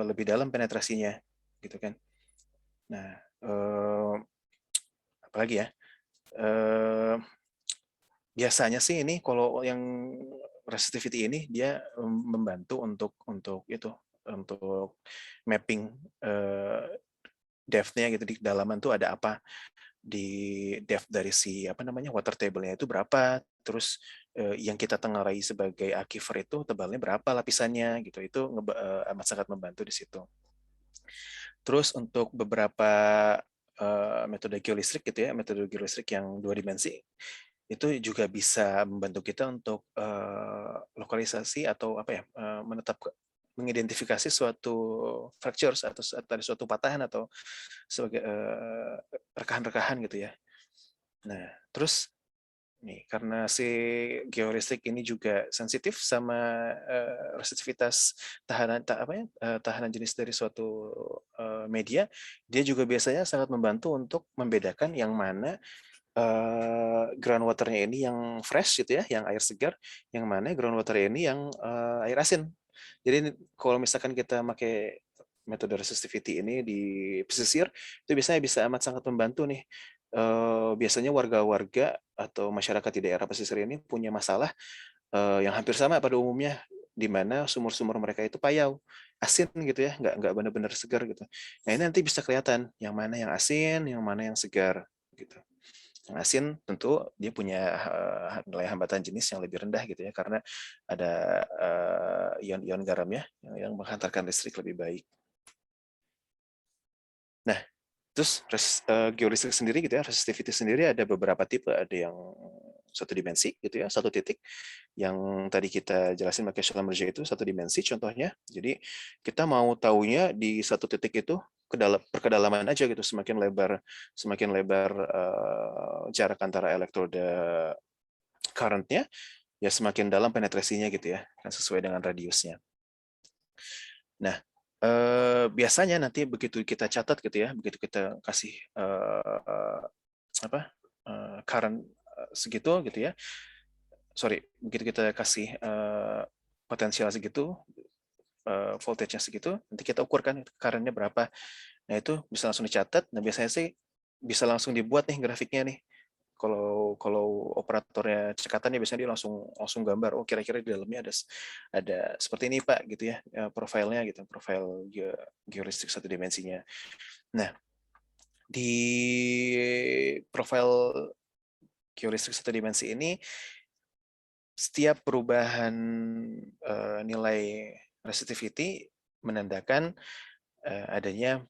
lebih dalam penetrasinya, gitu kan. Nah, apalagi ya? Biasanya sih ini kalau yang resistivity ini dia membantu untuk itu, untuk mapping depth-nya gitu, di kedalaman tuh ada apa, di depth dari si apa namanya water table-nya itu berapa, terus yang kita tengarai sebagai aquifer itu tebalnya berapa lapisannya gitu, itu amat sangat membantu di situ. Terus untuk beberapa metode geolistrik gitu ya, metode geolistrik yang 2 dimensi itu juga bisa membantu kita untuk lokalisasi atau apa ya, mengidentifikasi suatu fractures atau dari suatu patahan atau sebagai rekahan-rekahan gitu ya. Nah, terus nih karena si geolistrik ini juga sensitif sama resistitivitas tahanan jenis dari suatu media, dia juga biasanya sangat membantu untuk membedakan yang mana groundwater-nya ini yang fresh gitu ya, yang air segar, yang mana groundwater ini yang air asin. Jadi kalau misalkan kita pakai metode resistivity ini di pesisir, itu biasanya bisa amat sangat membantu nih. Biasanya warga-warga atau masyarakat di daerah pesisir ini punya masalah yang hampir sama pada umumnya, di mana sumur-sumur mereka itu payau, asin gitu ya, nggak benar-benar segar gitu. Nah ini nanti bisa kelihatan yang mana yang asin, yang mana yang segar gitu. Yang asin tentu dia punya nilai hambatan jenis yang lebih rendah gitu ya, karena ada ion-ion garamnya yang menghantarkan listrik lebih baik. Nah, terus geolistrik sendiri gitu ya, resistivity sendiri ada beberapa tipe, ada yang satu dimensi gitu ya, satu titik. Yang tadi kita jelasin pakai Schlumberger itu satu dimensi contohnya. Jadi kita mau taunya di satu titik itu perkedalaman aja gitu, semakin lebar jarak antara elektroda current-nya, ya semakin dalam penetrasinya gitu ya, sesuai dengan radiusnya. Nah, biasanya nanti begitu kita catat gitu ya, begitu kita kasih current segitu gitu ya, begitu kita kasih potensial segitu, voltage-nya segitu, nanti kita ukurkan current-nya berapa. Nah itu bisa langsung dicatat. Nah biasanya sih bisa langsung dibuat nih grafiknya nih. Kalau operatornya cekatannya biasanya dia langsung gambar, oh kira-kira di dalamnya ada seperti ini Pak gitu ya, profilnya gitu, profil geolistrik satu dimensinya. Nah di profil geolistrik satu dimensi ini setiap perubahan nilai resistivity menandakan adanya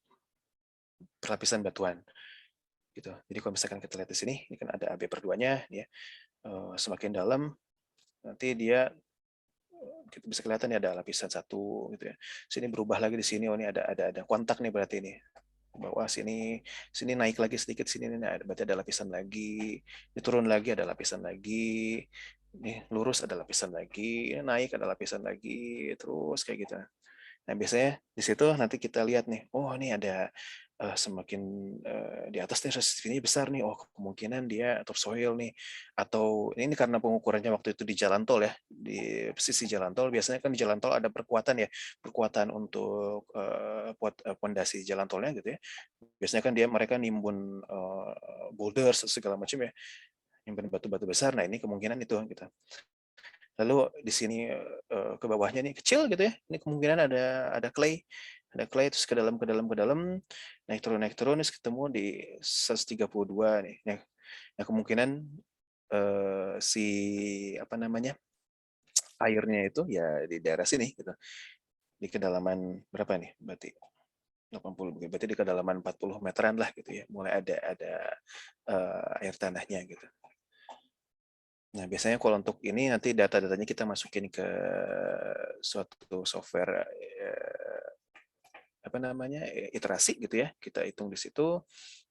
perlapisan batuan gitu. Jadi kalau misalkan kita lihat di sini, ini kan ada AB/2-nya ya. Semakin dalam nanti dia kita bisa kelihatan ya ada lapisan 1 gitu ya. Sini berubah lagi di sini, oh ini ada kontak nih berarti ini. Bawah sini naik lagi sedikit, sini berarti ada lapisan lagi. Ini turun lagi ada lapisan lagi. Ini lurus ada lapisan lagi, ini naik ada lapisan lagi, terus kayak gitu. Nah, biasanya di situ nanti kita lihat nih, oh ini ada semakin di atas nih resistivity besar nih, oh kemungkinan dia topsoil nih, atau ini karena pengukurannya waktu itu di jalan tol ya, di sisi jalan tol, biasanya kan di jalan tol ada perkuatan ya, perkuatan untuk pondasi jalan tolnya gitu ya. Biasanya kan mereka nimbun boulders segala macam ya, nimbun batu-batu besar. Nah ini kemungkinan itu gitu. Lalu di sini ke bawahnya nih kecil gitu ya. Ini kemungkinan ada clay terus ke dalam naik turun terus ketemu di 132 nih. Nah, kemungkinan si apa namanya? Airnya itu ya di daerah sini gitu. Di kedalaman berapa nih? Berarti 80, berarti di kedalaman 40 meteran lah gitu ya. Mulai ada air tanahnya gitu. Nah, biasanya kalau untuk ini nanti data-datanya kita masukin ke suatu software apa namanya iterasi gitu ya, kita hitung di situ.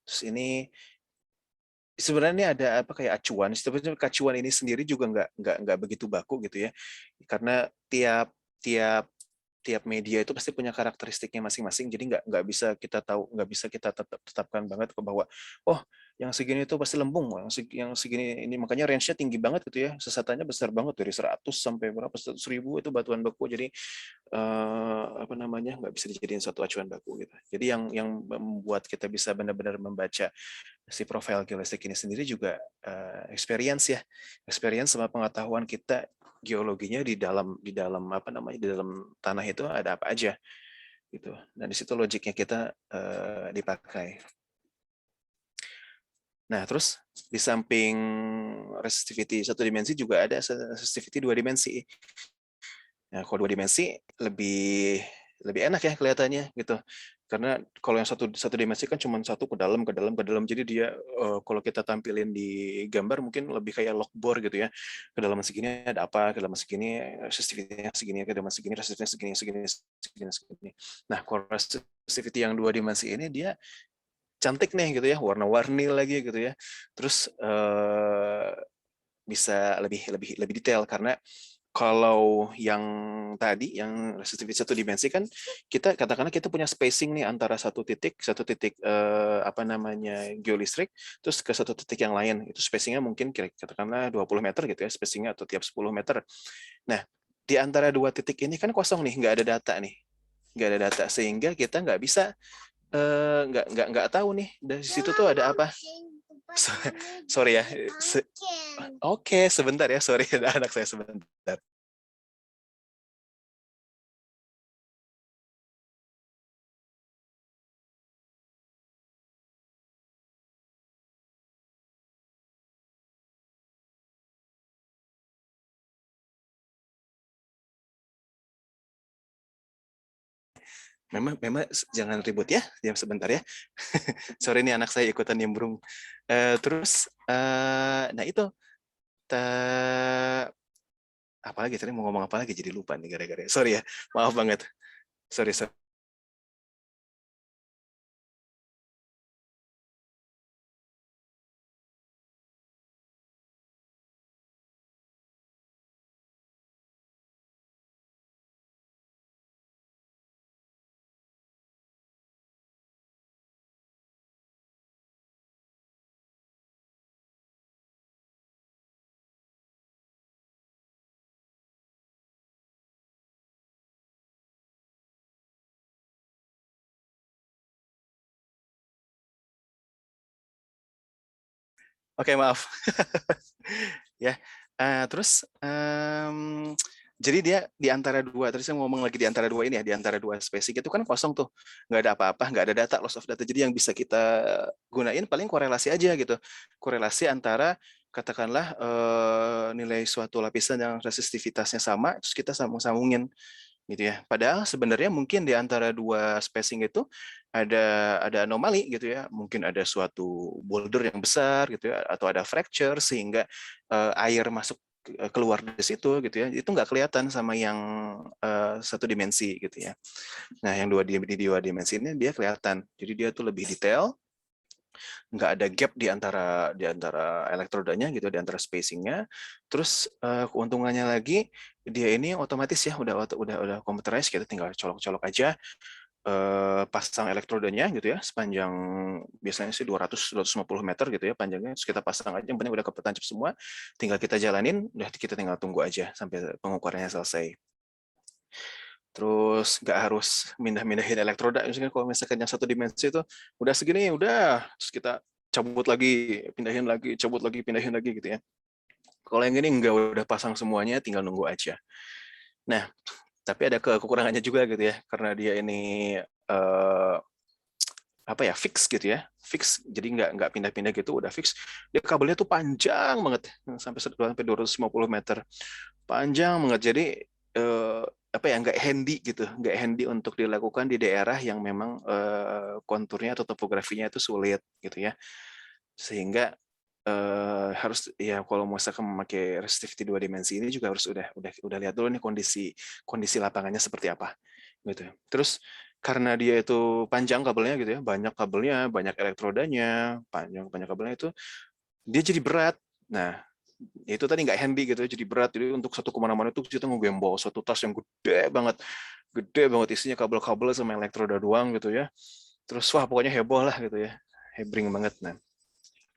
Terus ini sebenarnya ada apa kayak acuan. Sebenarnya acuan ini sendiri juga nggak begitu baku gitu ya, karena tiap tiap tiap media itu pasti punya karakteristiknya masing-masing, jadi nggak bisa kita tahu, nggak bisa kita tetapkan banget bahwa oh yang segini itu pasti lembung, yang segini ini makanya range-nya tinggi banget gitu ya, sesatannya besar banget dari 100 sampai berapa 100.000 itu batuan beku, jadi apa namanya nggak bisa dijadiin satu acuan baku gitu. Jadi yang membuat kita bisa benar-benar membaca si profil geolestik ini sendiri juga experience ya, experience sama pengetahuan kita geologinya di dalam apa namanya di dalam tanah itu ada apa aja gitu. Dan di situ logiknya kita dipakai. Nah, terus di samping resistivity satu dimensi juga ada resistivity dua dimensi. Nah, kalau dua dimensi lebih enak ya kelihatannya gitu. Karena kalau yang satu dimensi kan cuma satu ke dalam ke dalam ke dalam. Jadi dia kalau kita tampilin di gambar mungkin lebih kayak logboard gitu ya. Kedalaman segini ada apa? Kedalaman segini resistivity-nya segini, kedalaman segini resistivity segini segini segini segini. Nah, kalau resistivity yang dua dimensi ini dia cantik nih gitu ya, warna-warni lagi gitu ya. Terus bisa lebih detail karena kalau yang tadi yang resistivity satu dimensi kan kita katakanlah kita punya spacing nih antara satu titik apa namanya geolistrik terus ke satu titik yang lain, itu spacingnya mungkin katakanlah 20 meter gitu ya spacingnya, atau tiap 10 meter. Nah, di antara dua titik ini kan kosong nih, nggak ada data nih, nggak ada data, sehingga kita nggak bisa nggak tahu nih dari situ tuh ada apa. Sorry ya. Oke, sebentar ya, sorry ada anak saya sebentar. Memang jangan ribut ya, diam sebentar ya. Sorry nih anak saya ikutan nimbrung. Terus, nah itu, apa lagi tadi mau ngomong apa lagi jadi lupa nih gara-gara. Sorry ya, maaf banget. Sorry. Oke, maaf. Ya, terus jadi dia di antara dua, tadi saya ngomong lagi di antara dua ini ya, di antara dua spesifik itu kan kosong tuh, nggak ada apa-apa, nggak ada data, loss of data. Jadi yang bisa kita gunain paling korelasi aja gitu, korelasi antara katakanlah nilai suatu lapisan yang resistivitasnya sama, terus kita sambung-sambungin gitu ya. Padahal sebenarnya mungkin di antara dua spacing itu ada anomali gitu ya. Mungkin ada suatu boulder yang besar gitu ya, atau ada fracture sehingga air masuk keluar dari situ gitu ya. Itu nggak kelihatan sama yang satu dimensi gitu ya. Nah, yang dua dimensi ini dia kelihatan. Jadi dia tuh lebih detail, nggak ada gap di antara elektrodanya gitu, di antara spacingnya. Terus keuntungannya lagi dia ini otomatis ya, udah computerized, kita tinggal colok-colok aja, pasang elektrodanya gitu ya, sepanjang biasanya sih 200-250 meter gitu ya panjangnya, terus kita pasang aja, yang penting udah ketancap semua, tinggal kita jalanin, udah kita tinggal tunggu aja sampai pengukurannya selesai. Terus nggak harus mindah-mindahin elektroda, misalnya kalau misalkan yang satu dimensi itu udah segini, udah terus kita cabut lagi, pindahin lagi gitu ya. Kalau yang ini nggak, udah pasang semuanya, tinggal nunggu aja. Nah, tapi ada kekurangannya juga gitu ya, karena dia ini apa ya, fix gitu ya, fix, jadi nggak pindah-pindah gitu, udah fix. Dia kabelnya tuh panjang banget, sampai 250 meter, panjang banget. Jadi apa ya, nggak handy gitu, nggak handy untuk dilakukan di daerah yang memang konturnya atau topografinya itu sulit gitu ya, sehingga harus ya, kalau misalkan memakai resistivity dua dimensi ini juga harus udah lihat dulu nih kondisi lapangannya seperti apa gitu. Terus karena dia itu panjang kabelnya gitu ya, banyak kabelnya, banyak elektrodanya, banyak kabelnya itu, dia jadi berat. Nah, ya itu tadi nggak handy gitu, jadi berat. Jadi untuk satu kemana-mana itu kita ngebawa suatu tas yang gede banget isinya kabel-kabel sama elektroda doang gitu ya. Terus wah pokoknya heboh lah gitu ya, hebring banget. Nah,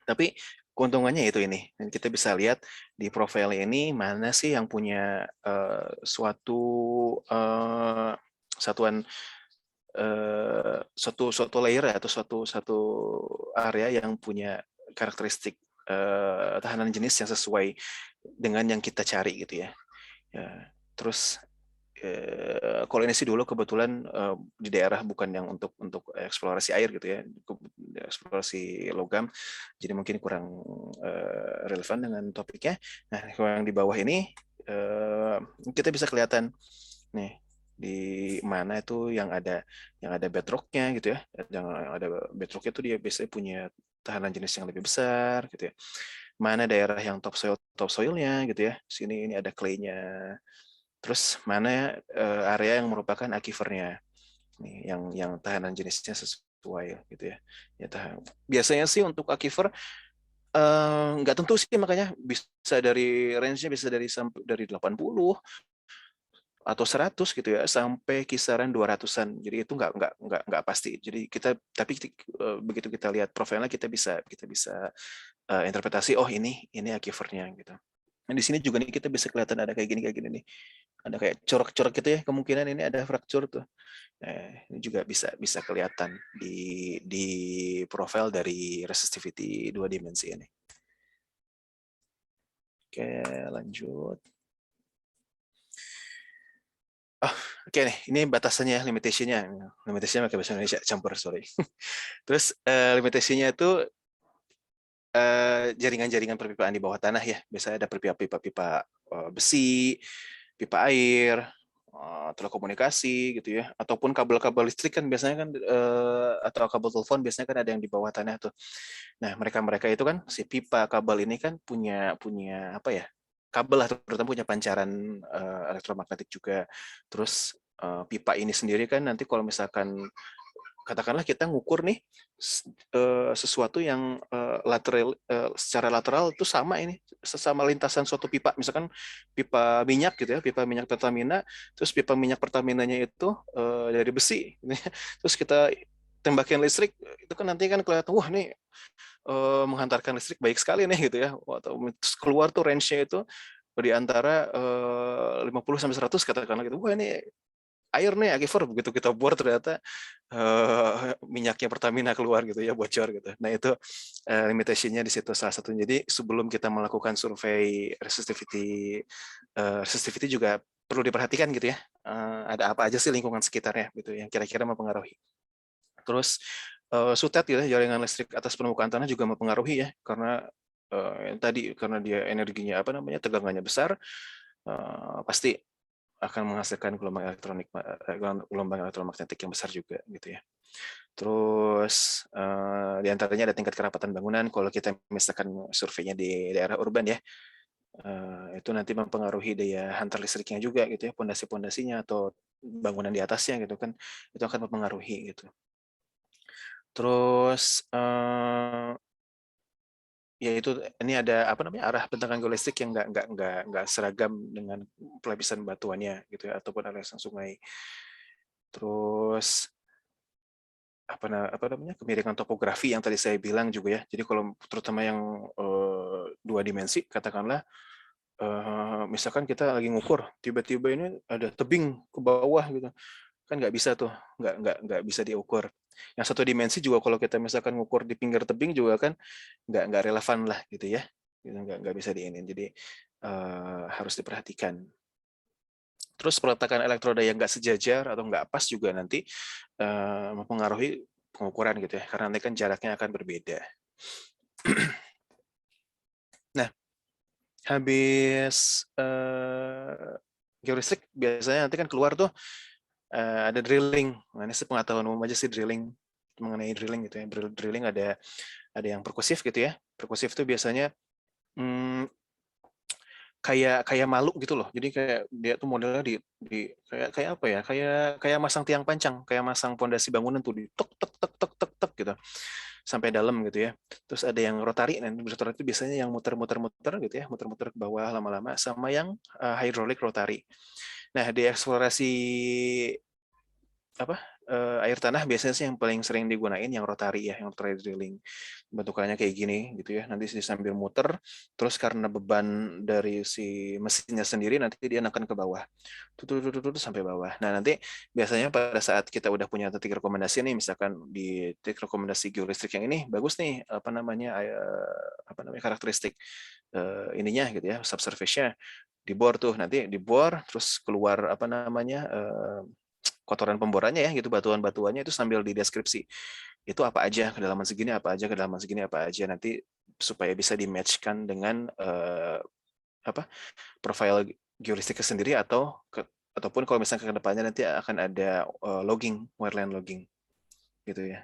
tapi keuntungannya itu ini, dan kita bisa lihat di profil ini mana sih yang punya suatu satuan suatu layer atau suatu area yang punya karakteristik tahanan jenis yang sesuai dengan yang kita cari gitu ya. Ya, terus kalau ini sih dulu kebetulan di daerah bukan yang untuk eksplorasi air gitu ya, eksplorasi logam, jadi mungkin kurang relevan dengan topiknya. Nah, kalau yang di bawah ini kita bisa kelihatan nih di mana itu yang ada bedrocknya gitu ya, yang ada bedrocknya itu dia biasanya punya tahanan jenis yang lebih besar gitu ya. Mana daerah yang topsoilnya gitu ya, sini ini ada clay-nya. Terus mana area yang merupakan aquifernya, nih yang tahanan jenisnya sesuai gitu ya. Ya biasanya sih untuk aquifer nggak tentu sih, makanya bisa dari range-nya bisa dari 80 atau 100 gitu ya sampai kisaran 200-an. Jadi itu nggak pasti. Jadi tapi begitu kita lihat profilnya kita bisa interpretasi, oh ini aquifernya gitu. Nah, di sini juga nih kita bisa kelihatan ada kayak gini nih. Ada kayak corak-corak gitu ya, kemungkinan ini ada fracture tuh. Ini juga bisa kelihatan di profil dari resistivity 2 dimensi ini. Oke, lanjut. Oke nih, ini batasannya, limitationnya pakai bahasa Indonesia, campur, sorry. Terus limitasinya itu jaringan-jaringan perpipaan di bawah tanah ya. Biasanya ada pipa-pipa besi, pipa air, telekomunikasi gitu ya, ataupun kabel-kabel listrik kan biasanya kan atau kabel telepon biasanya kan ada yang di bawah tanah tuh. Nah, mereka itu kan si pipa kabel ini kan punya apa ya? Kabel lah, terutama punya pancaran elektromagnetik juga. Terus pipa ini sendiri kan nanti kalau misalkan katakanlah kita ngukur nih sesuatu yang secara lateral itu sama ini, sesama lintasan suatu pipa, misalkan pipa minyak gitu ya, pipa minyak Pertamina, terus pipa minyak Pertaminanya itu dari besi, terus kita tembakin listrik, itu kan nanti kan kelihatan, wah nih menghantarkan listrik baik sekali nih gitu ya, atau keluar tuh range-nya itu di antara 50 sampai 100 katakanlah gitu, wah ini air nih aquifer, begitu kita bor ternyata minyaknya Pertamina keluar gitu ya, bocor gitu. Nah itu limitation-nya di situ salah satunya. Jadi sebelum kita melakukan survei resistivity, resistivity juga perlu diperhatikan gitu ya. Ada apa aja sih lingkungan sekitarnya gitu yang kira-kira mempengaruhi. Terus sutet gitu, jaringan listrik atas permukaan tanah juga mempengaruhi ya, karena tadi karena dia energinya tegangannya besar, pasti akan menghasilkan gelombang elektromagnetik yang besar juga gitu ya. Terus di antaranya ada tingkat kerapatan bangunan. Kalau kita misalkan surveinya di daerah urban ya, itu nanti mempengaruhi daya hantar listriknya juga gitu ya, pondasi-pondasinya atau bangunan di atasnya gitu kan, itu akan mempengaruhi gitu. Terus ya itu, ini ada arah bentangan geolistrik yang nggak seragam dengan pelapisan batuannya gitu ya, ataupun aliran sungai. Terus kemiringan topografi yang tadi saya bilang juga ya. Jadi kalau terutama yang 2 dimensi katakanlah, misalkan kita lagi ngukur tiba-tiba ini ada tebing ke bawah gitu, kan nggak bisa tuh, nggak bisa diukur. Yang 1 dimensi juga kalau kita misalkan ngukur di pinggir tebing juga kan nggak relevan lah gitu ya, gitu, nggak bisa diinin. Jadi harus diperhatikan. Terus peletakan elektroda yang nggak sejajar atau nggak pas juga nanti mempengaruhi pengukuran gitu ya, karena nanti kan jaraknya akan berbeda. Nah, habis geolistrik biasanya nanti kan keluar tuh ada drilling. Nah, ini sepengetahuan umum aja sih drilling, mengenai drilling gitu ya. Drilling ada yang perkusif gitu ya. Perkusif itu biasanya kayak malu gitu loh. Jadi kayak dia tuh modelnya di kayak apa ya? Kayak masang tiang pancang, kayak masang pondasi bangunan tuh di tek tek tek tek tek tek gitu. sampai dalam gitu ya. Terus ada yang rotary, nah rotary itu biasanya yang muter-muter gitu ya, muter-muter ke bawah lama-lama, sama yang hydraulic rotary. Nah, di eksplorasi apa air tanah biasanya sih yang paling sering digunain yang rotary ya, yang rotary drilling. Bentukannya kayak gini gitu ya. Nanti sambil muter, terus karena beban dari si mesinnya sendiri nanti dia akan ke bawah. Tuh sampai bawah. Nah, nanti biasanya pada saat kita udah punya titik rekomendasi nih, misalkan di titik rekomendasi geolistrik yang ini bagus nih apa namanya karakteristik ininya gitu ya, subsurface-nya dibor tuh, nanti dibor terus keluar apa namanya kotoran pemborannya ya gitu, batuan-batuannya itu sambil dideskripsi itu apa aja, kedalaman segini apa aja, kedalaman segini apa aja, nanti supaya bisa di-match-kan dengan profil geolistiknya sendiri ataupun kalau misalnya ke depannya nanti akan ada logging, wireline logging gitu ya.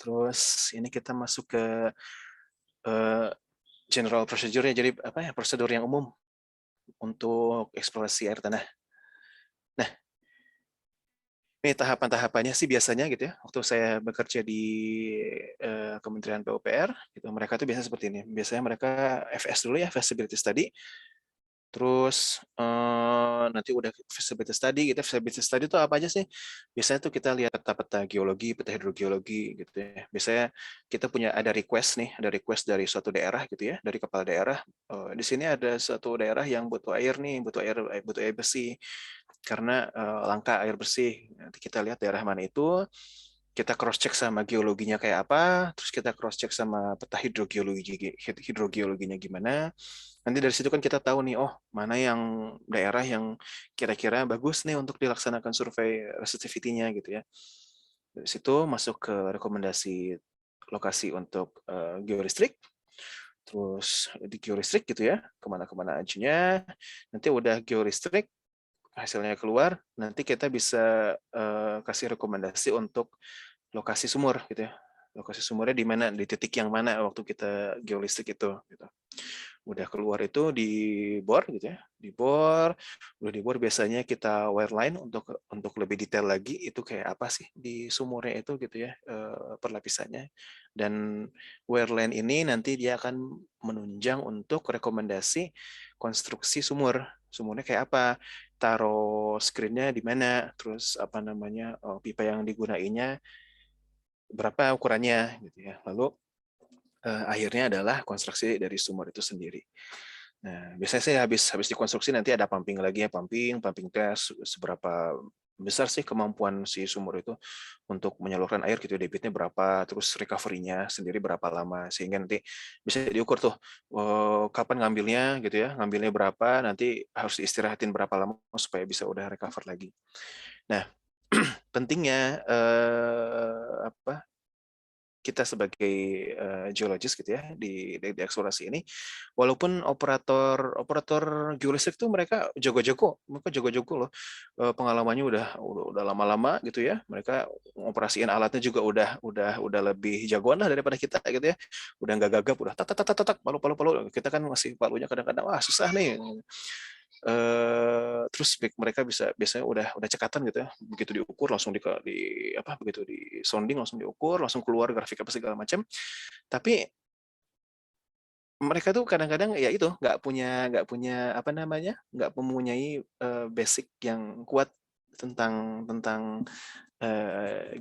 Terus ini kita masuk ke general procedure-nya, jadi apa ya, prosedur yang umum untuk eksplorasi air tanah. Nah, ini tahapan-tahapannya sih biasanya gitu ya. Waktu saya bekerja di Kementerian PUPR, gitu, mereka tuh biasanya seperti ini. Biasanya mereka FS dulu ya, feasibility study. Terus nanti udah feasibility study, gitu. Feasibility study itu apa aja sih? Biasanya tuh kita lihat peta-peta geologi, peta hidrogeologi, gitu ya. Biasanya kita ada request dari suatu daerah, gitu ya, dari kepala daerah. Di sini ada suatu daerah yang butuh air nih, butuh air bersih karena langka air bersih. Nanti kita lihat daerah mana itu, kita cross check sama geologinya kayak apa, terus kita cross check sama peta hidrogeologinya gimana. Nanti dari situ kan kita tahu nih, oh mana yang daerah yang kira-kira bagus nih untuk dilaksanakan survei resistivity-nya gitu ya. Dari situ masuk ke rekomendasi lokasi untuk geolistrik. Terus di geolistrik gitu ya, kemana-kemana ajunya. Nanti udah geolistrik, hasilnya keluar, nanti kita bisa kasih rekomendasi untuk lokasi sumur gitu ya. Lokasi sumurnya di mana, di titik yang mana waktu kita geolistrik itu gitu. Udah keluar itu dibor gitu ya, udah dibor biasanya kita wireline untuk lebih detail lagi itu kayak apa sih di sumurnya itu gitu ya, perlapisannya. Dan wireline ini nanti dia akan menunjang untuk rekomendasi konstruksi sumurnya kayak apa, taruh screen-nya di mana, terus apa namanya pipa yang digunainnya berapa ukurannya gitu ya. Lalu akhirnya adalah konstruksi dari sumur itu sendiri. Nah, biasanya sih habis dikonstruksi nanti ada pumping lagi ya, pumping tes seberapa besar sih kemampuan si sumur itu untuk menyalurkan air gitu, debitnya berapa, terus recovery-nya sendiri berapa lama, sehingga nanti bisa diukur tuh kapan ngambilnya gitu ya, ngambilnya berapa, nanti harus istirahatin berapa lama supaya bisa udah recover lagi. Nah, pentingnya kita sebagai geologis gitu ya di eksplorasi ini, walaupun operator geolistrik itu mereka jago-jago loh, pengalamannya udah lama-lama gitu ya, mereka operasiin alatnya juga udah lebih jagoan lah daripada kita gitu ya, udah nggak gagap, udah tak palu, kita kan masih palunya kadang-kadang wah susah nih. Terus mereka biasanya udah cekatan gitu ya, begitu diukur langsung begitu di sounding langsung diukur, langsung keluar grafik apa segala macam. Tapi mereka tuh kadang-kadang ya itu nggak mempunyai basic yang kuat tentang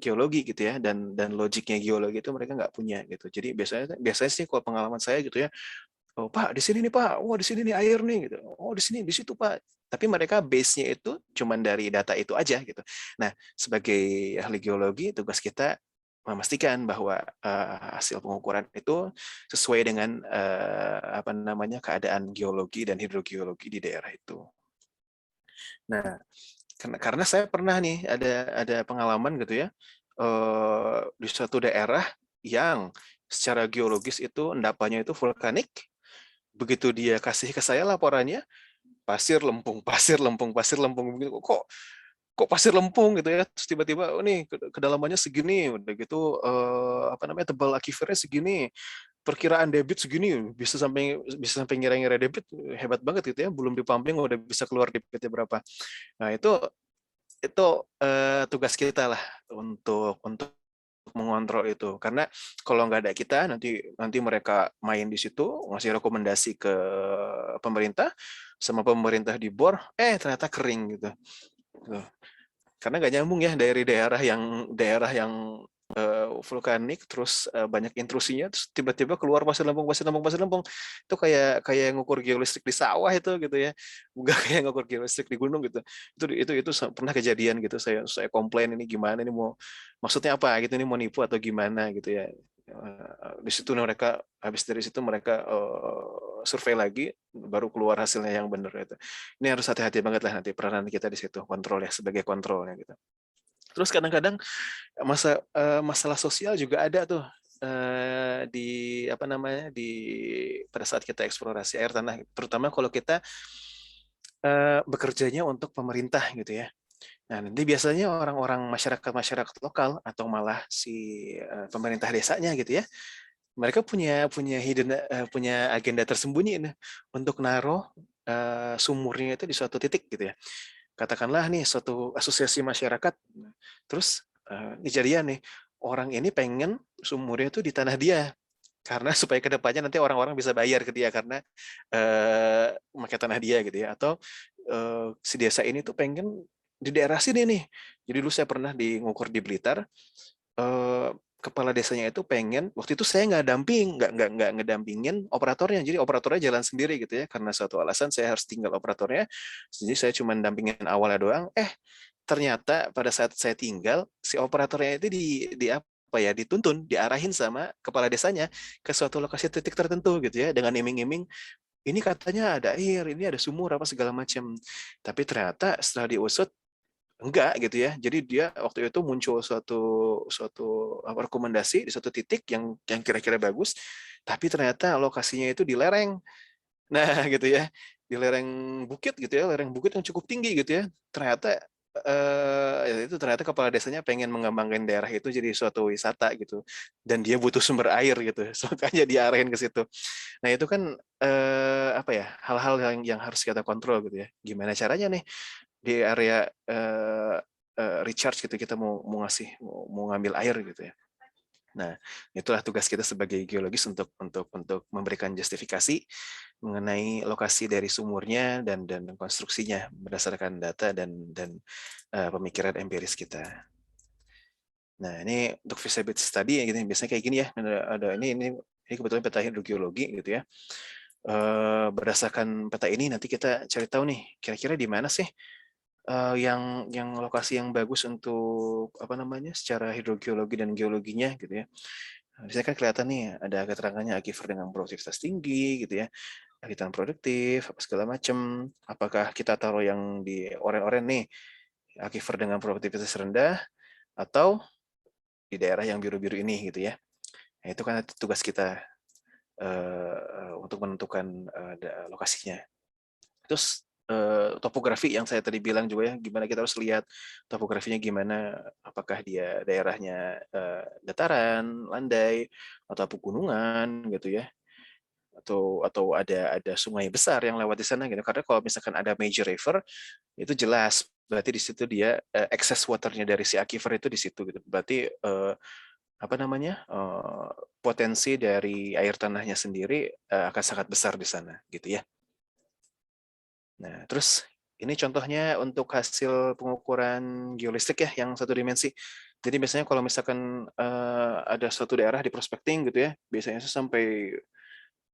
geologi gitu ya, dan logiknya geologi itu mereka nggak punya gitu. Jadi biasanya sih kalau pengalaman saya gitu ya, oh Pak di sini nih Pak, oh di sini nih air nih gitu, oh di sini di situ Pak. Tapi mereka base-nya itu cuman dari data itu aja gitu. Nah, sebagai ahli geologi tugas kita memastikan bahwa hasil pengukuran itu sesuai dengan keadaan geologi dan hidrogeologi di daerah itu. Nah, karena saya pernah nih ada pengalaman gitu ya, di suatu daerah yang secara geologis itu endapannya itu vulkanik. Begitu dia kasih ke saya laporannya, pasir lempung, begitu. Kok pasir lempung gitu ya, terus tiba-tiba oh nih kedalamannya segini, udah gitu tebal akifernya segini, perkiraan debit segini, bisa sampai ngira-ngira debit, hebat banget gitu ya, belum dipumping udah bisa keluar debitnya berapa. Nah, itu tugas kita lah untuk mengontrol itu. Karena kalau nggak ada kita, nanti mereka main di situ, ngasih rekomendasi ke pemerintah, sama pemerintah dibor, ternyata kering gitu. Tuh. Karena nggak nyambung ya dari daerah yang vulkanik, terus banyak intrusinya, terus tiba-tiba keluar pasir lempung itu kayak ngukur geolistrik di sawah itu gitu ya, bukan kayak ngukur geolistrik di gunung gitu. Itu pernah kejadian gitu, saya komplain, ini gimana, ini mau maksudnya apa gitu, ini mau nipu atau gimana gitu ya. Di situ mereka, habis dari situ mereka survei lagi, baru keluar hasilnya yang benar gitu. Ini harus hati-hati banget lah nanti peranan kita di situ, kontrol ya, sebagai kontrolnya gitu. Terus kadang-kadang masalah sosial juga ada tuh, di apa namanya, pada saat kita eksplorasi air tanah, terutama kalau kita bekerjanya untuk pemerintah gitu ya. Nah, nanti biasanya orang-orang masyarakat lokal atau malah si pemerintah desanya gitu ya, mereka punya agenda tersembunyi nih, untuk naruh sumurnya itu di suatu titik gitu ya. Katakanlah nih suatu asosiasi masyarakat, terus kejadian nih, orang ini pengen sumurnya itu di tanah dia, karena supaya kedepannya nanti orang-orang bisa bayar ke dia karena memakai tanah dia gitu ya. Atau si desa ini tuh pengen di daerah sini nih. Jadi dulu saya pernah ngukur di Blitar, kepala desanya itu pengen, waktu itu saya nggak ngedampingin operatornya, jadi operatornya jalan sendiri gitu ya, karena suatu alasan saya harus tinggal operatornya, jadi saya cuma dampingin awalnya doang. Ternyata pada saat saya tinggal, si operatornya itu di apa ya, dituntun, diarahin sama kepala desanya ke suatu lokasi titik tertentu gitu ya, dengan iming-iming ini katanya ada air, ini ada sumur apa segala macam. Tapi ternyata setelah diusut enggak gitu ya. Jadi dia waktu itu muncul suatu suatu rekomendasi di suatu titik yang kira-kira bagus, tapi ternyata lokasinya itu di lereng. Nah, gitu ya. Di lereng bukit gitu ya, lereng bukit yang cukup tinggi gitu ya. Ternyata itu ternyata kepala desanya pengen mengembangkan daerah itu jadi suatu wisata gitu. Dan dia butuh sumber air gitu. So, makanya diarahin ke situ. Nah, itu kan apa ya? Hal-hal yang harus kita kontrol gitu ya. Gimana caranya nih di area recharge gitu, kita mau ngambil air gitu ya. Nah, itulah tugas kita sebagai geologis untuk memberikan justifikasi mengenai lokasi dari sumurnya dan konstruksinya berdasarkan data dan pemikiran empiris kita. Nah, ini untuk feasibility study ya, gitu. Biasanya kayak gini ya. Ini kebetulan peta hidrogeologi gitu ya. Berdasarkan peta ini nanti kita cari tahu nih kira-kira di mana sih yang lokasi yang bagus untuk apa namanya, secara hidrogeologi dan geologinya gitu ya. Di sini kan kelihatan nih ada keterangannya aquifer dengan produktivitas tinggi gitu ya, aliran produktif apa segala macam. Apakah kita taruh yang di oranye-oranye nih aquifer dengan produktivitas rendah, atau di daerah yang biru-biru ini gitu ya. Nah, itu kan tugas kita untuk menentukan lokasinya. Terus topografi yang saya tadi bilang juga ya, gimana kita harus lihat topografinya gimana, apakah dia daerahnya dataran, landai, atau pegunungan gitu ya, atau ada sungai besar yang lewat di sana gitu. Karena kalau misalkan ada major river, itu jelas berarti di situ dia excess waternya dari si aquifer itu di situ gitu. Berarti apa namanya, potensi dari air tanahnya sendiri akan sangat besar di sana gitu ya. Nah, terus ini contohnya untuk hasil pengukuran geolistrik ya, yang satu dimensi. Jadi biasanya kalau misalkan ada suatu daerah di prospecting gitu ya, biasanya sampai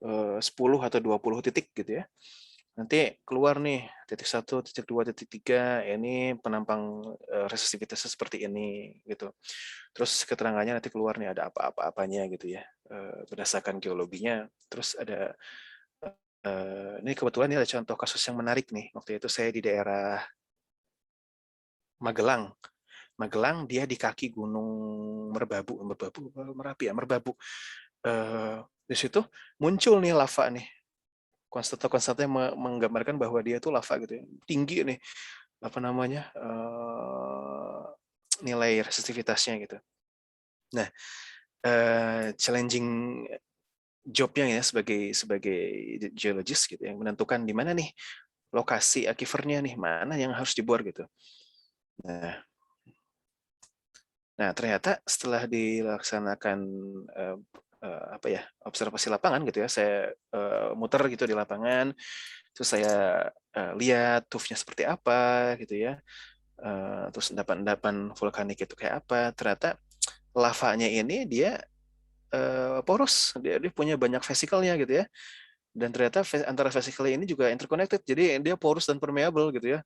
10 atau 20 titik gitu ya. Nanti keluar nih titik 1, titik 2, titik 3, ini penampang resistivitasnya seperti ini gitu. Terus keterangannya nanti keluar nih ada apa-apanya gitu ya, berdasarkan geologinya. Terus ada ini kebetulan ini ada contoh kasus yang menarik nih. Waktu itu saya di daerah Magelang. Magelang dia di kaki Gunung Merapi ya, Merbabu. Di situ muncul nih lava nih. Konstanta yang menggambarkan bahwa dia itu lava gitu ya. Tinggi nih apa namanya, nilai resistivitasnya gitu. Nah, challenging job-nya ya sebagai geologis gitu yang menentukan di mana nih lokasi aquifernya nih, mana yang harus dibor gitu. Nah, Nah, ternyata setelah dilaksanakan apa ya, observasi lapangan gitu ya, saya muter gitu di lapangan, terus saya lihat tuffnya seperti apa gitu ya, terus endapan-endapan vulkanik itu kayak apa. Ternyata lavanya ini dia poros, dia punya banyak vesikelnya gitu ya. Dan ternyata antara vesikel ini juga interconnected, jadi dia porous dan permeable gitu ya.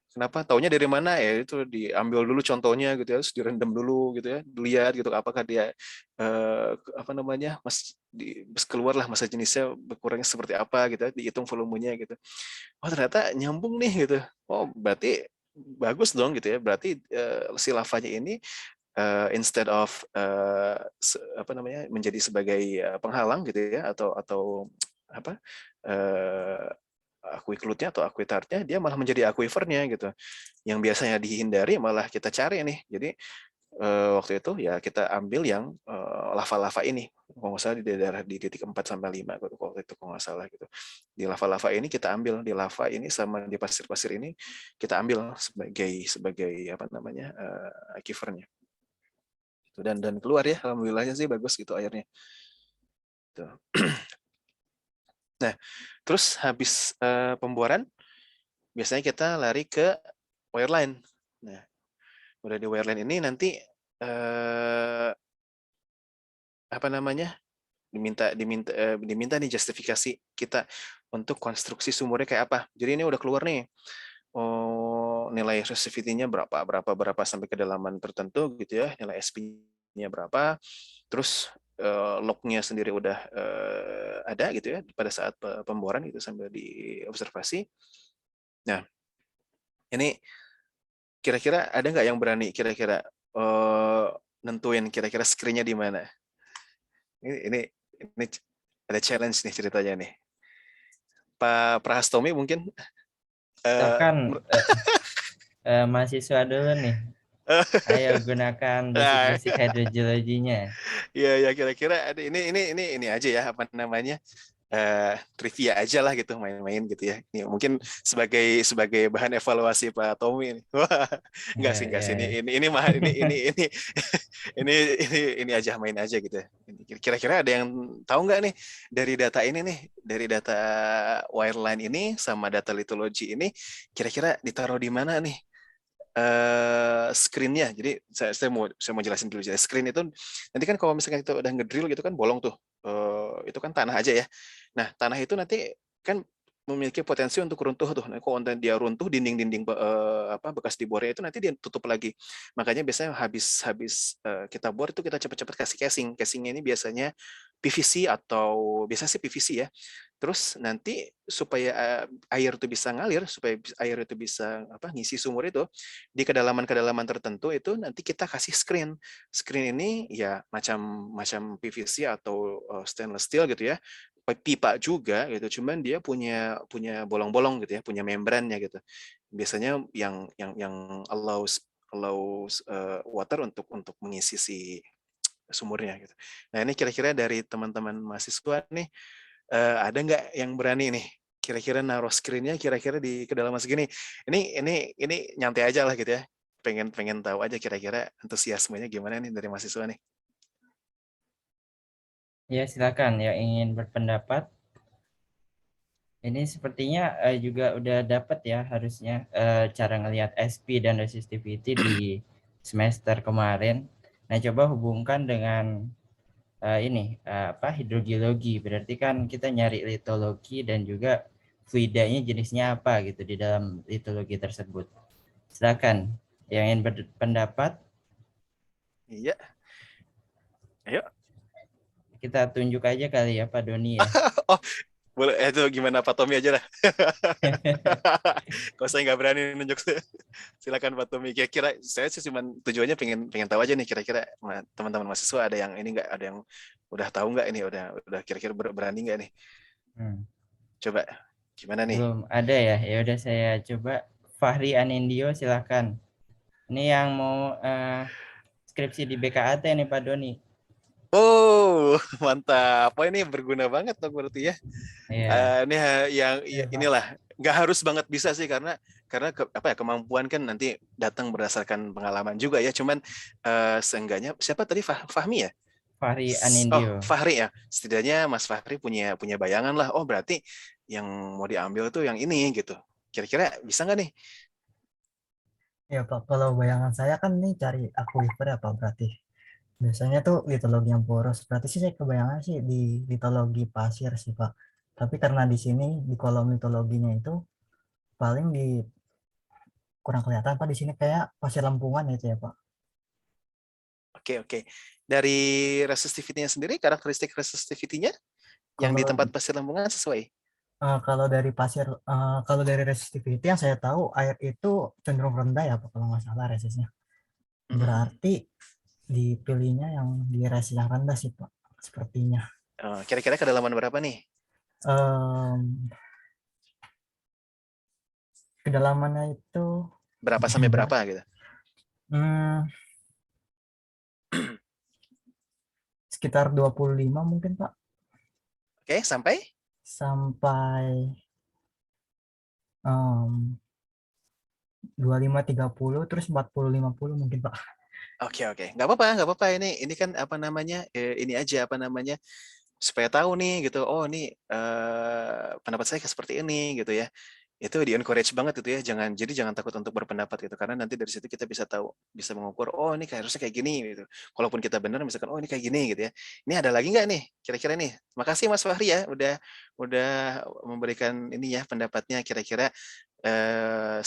Kenapa? Taunya dari mana ya? Itu diambil dulu contohnya gitu ya, terus direndam dulu gitu ya, dilihat gitu apakah dia apa namanya, keluarlah masa jenisnya berkurangnya seperti apa gitu ya, dihitung volumenya gitu. Oh ternyata nyambung nih gitu. Oh berarti bagus dong gitu ya. Berarti si lavanya ini instead of apa namanya menjadi sebagai penghalang gitu ya, atau apa aquiclute-nya atau aquitarnya, dia malah menjadi aquifernya gitu. Yang biasanya dihindari malah kita cari nih. Jadi waktu itu ya kita ambil yang lava-lava ini. Kalau nggak salah di daerah di titik 4 sampai 5 waktu itu kalau nggak salah gitu. Di lava-lava ini kita ambil, di lava ini sama di pasir-pasir ini kita ambil sebagai apa namanya aquifernya. Dan keluar ya, alhamdulillahnya sih bagus gitu airnya. Tuh. Nah, terus habis pemboran biasanya kita lari ke wireline. Nah, udah di wireline ini nanti apa namanya diminta nih justifikasi kita untuk konstruksi sumurnya kayak apa. Jadi ini udah keluar nih. Oh, nilai resistivity-nya berapa sampai kedalaman tertentu gitu ya, nilai SP-nya berapa. Terus log-nya sendiri udah ada gitu ya pada saat pemboran gitu sambil diobservasi. Nah, ini kira-kira ada nggak yang berani kira-kira nentuin kira-kira screen-nya di mana? Ini ada challenge nih ceritanya nih. Pak Prahastomi mungkin Silakan mahasiswa dulu nih. Ayo gunakan basic hydrogeologinya. ya kira-kira ada ini aja ya apa namanya trivia aja lah gitu main-main gitu ya. Ini mungkin sebagai bahan evaluasi Pak Tommy ini. Wah, enggak sih ini mah ini aja main aja gitu ya. Kira-kira ada yang tahu nggak nih dari data ini nih, dari data wireline ini sama data lithology ini kira-kira ditaruh di mana nih screen-nya. Jadi saya mau jelasin dulu. Jadi screen itu nanti kan kalau misalkan kita udah ngedrill gitu kan bolong tuh. Itu kan tanah aja ya. Nah, tanah itu nanti kan memiliki potensi untuk runtuh tuh. Nah, kalau dia runtuh dinding-dinding apa bekas dibornya itu nanti dia tutup lagi. Makanya biasanya habis kita bor itu kita cepat-cepat kasih casing. Casingnya ini biasanya PVC atau biasanya sih PVC ya. Terus nanti supaya air itu bisa ngalir, supaya air itu bisa apa ngisi sumur itu di kedalaman-kedalaman tertentu itu nanti kita kasih screen. Screen ini ya macam PVC atau stainless steel gitu ya. Pipa juga gitu, cuman dia punya bolong-bolong gitu ya, punya membrannya gitu. Biasanya yang allows water untuk mengisi si sumurnya gitu. Nah, ini kira-kira dari teman-teman mahasiswa nih ada nggak yang berani nih kira-kira naruh screen-nya kira-kira di kedalaman segini. Ini nyantai aja lah gitu ya. Pengen tahu aja kira-kira antusiasmenya gimana nih dari mahasiswa nih. Ya, silakan yang ingin berpendapat. Ini sepertinya juga udah dapat ya harusnya cara ngelihat SP dan resistivity di semester kemarin. Nah, coba hubungkan dengan ini apa hidrogeologi. Berarti kan kita nyari litologi dan juga fluidanya jenisnya apa gitu di dalam litologi tersebut. Silakan yang ingin berpendapat. Iya. Ayo. Kita tunjuk aja kali ya Pak Doni ya. Oh, boleh itu gimana Pak Tommy aja lah. Kalau saya nggak berani nunjuk, silakan Pak Tommy. Kira-kira saya sih cuma tujuannya pengen tahu aja nih kira-kira teman-teman mahasiswa ada yang ini nggak, ada yang udah tahu nggak ini, udah kira-kira berani nggak nih? Coba gimana nih? Belum ada ya. Ya udah saya coba. Fahri Anindyo silakan. Ini yang mau skripsi di BKAT nih Pak Doni. Oh, mantap. Oh, ini berguna banget dong berarti ya. Iya. Ini yang inilah nggak harus banget bisa sih karena karena kemampuan kan nanti datang berdasarkan pengalaman juga ya. Cuman seenggaknya siapa tadi Fahmi ya? Fahri Oh, Anindyo. Fahri ya. Setidaknya Mas Fahri punya bayangan lah. Oh, berarti yang mau diambil tuh yang ini gitu. Kira-kira bisa nggak nih? Ya Pak, kalau bayangan saya kan nih cari aquifer ya Pak berarti. Biasanya tuh litologi yang poros. Berarti sih saya kebayangan sih di litologi pasir sih Pak. Tapi karena di sini di kolom litologinya itu paling di kurang kelihatan Pak, di sini kayak pasir lempungan itu ya Pak. Oke. Dari resistivity-nya sendiri, karakteristik resistivity-nya yang di Kalau tempat pasir lambungan sesuai? kalau dari pasir kalau dari resistivity yang saya tahu air itu cenderung rendah ya Pak kalau nggak salah resistnya. Berarti dipilihnya yang di resi yang rendah sih Pak, sepertinya. Kira-kira kedalaman berapa nih? Kedalamannya itu Berapa sampai berapa gitu? Sekitar 25 mungkin Pak. Oke, sampai? Sampai 25-30 terus 40-50 mungkin Pak. Oke. Nggak apa-apa. Ini kan apa namanya? Ini aja apa namanya? Supaya tahu nih gitu. Oh, ini pendapat saya seperti ini gitu ya. Itu di encourage banget gitu ya. Jangan takut untuk berpendapat gitu, karena nanti dari situ kita bisa tahu, bisa mengukur, oh ini harusnya kayak gini gitu. Kalaupun kita benar misalkan, oh ini kayak gini gitu ya. Ini ada lagi nggak nih kira-kira nih? Makasih Mas Fahri ya udah memberikan ini ya pendapatnya. Kira-kira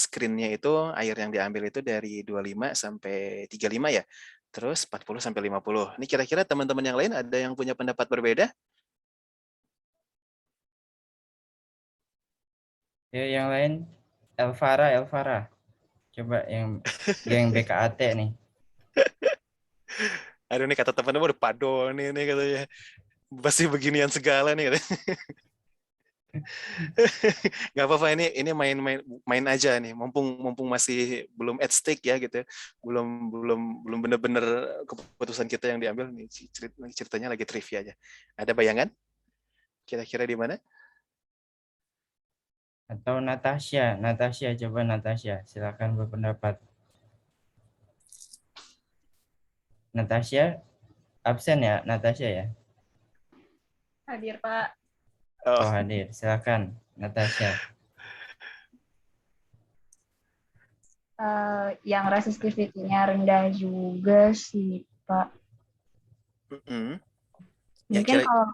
screen-nya itu air yang diambil itu dari 25 sampai 35 ya. Terus 40 sampai 50. Ini kira-kira teman-teman yang lain ada yang punya pendapat berbeda? Ya, yang lain Elvara. Coba yang geng BKAT nih. Aduh nih kata teman-teman udah pado nih katanya. Pasti beginian segala nih. Nggak apa-apa, ini main aja nih, mumpung masih belum at stake ya gitu ya. Belum benar-benar keputusan kita yang diambil nih, ceritanya lagi trivia aja. Ada bayangan kira-kira di mana? Atau Natasha, coba Natasha, silakan berpendapat. Natasha absen ya, Natasha ya? Hadir Pak. Oh hadir, silakan Natasha. Yang resistivity-nya rendah juga sih Pak. Mungkin kalau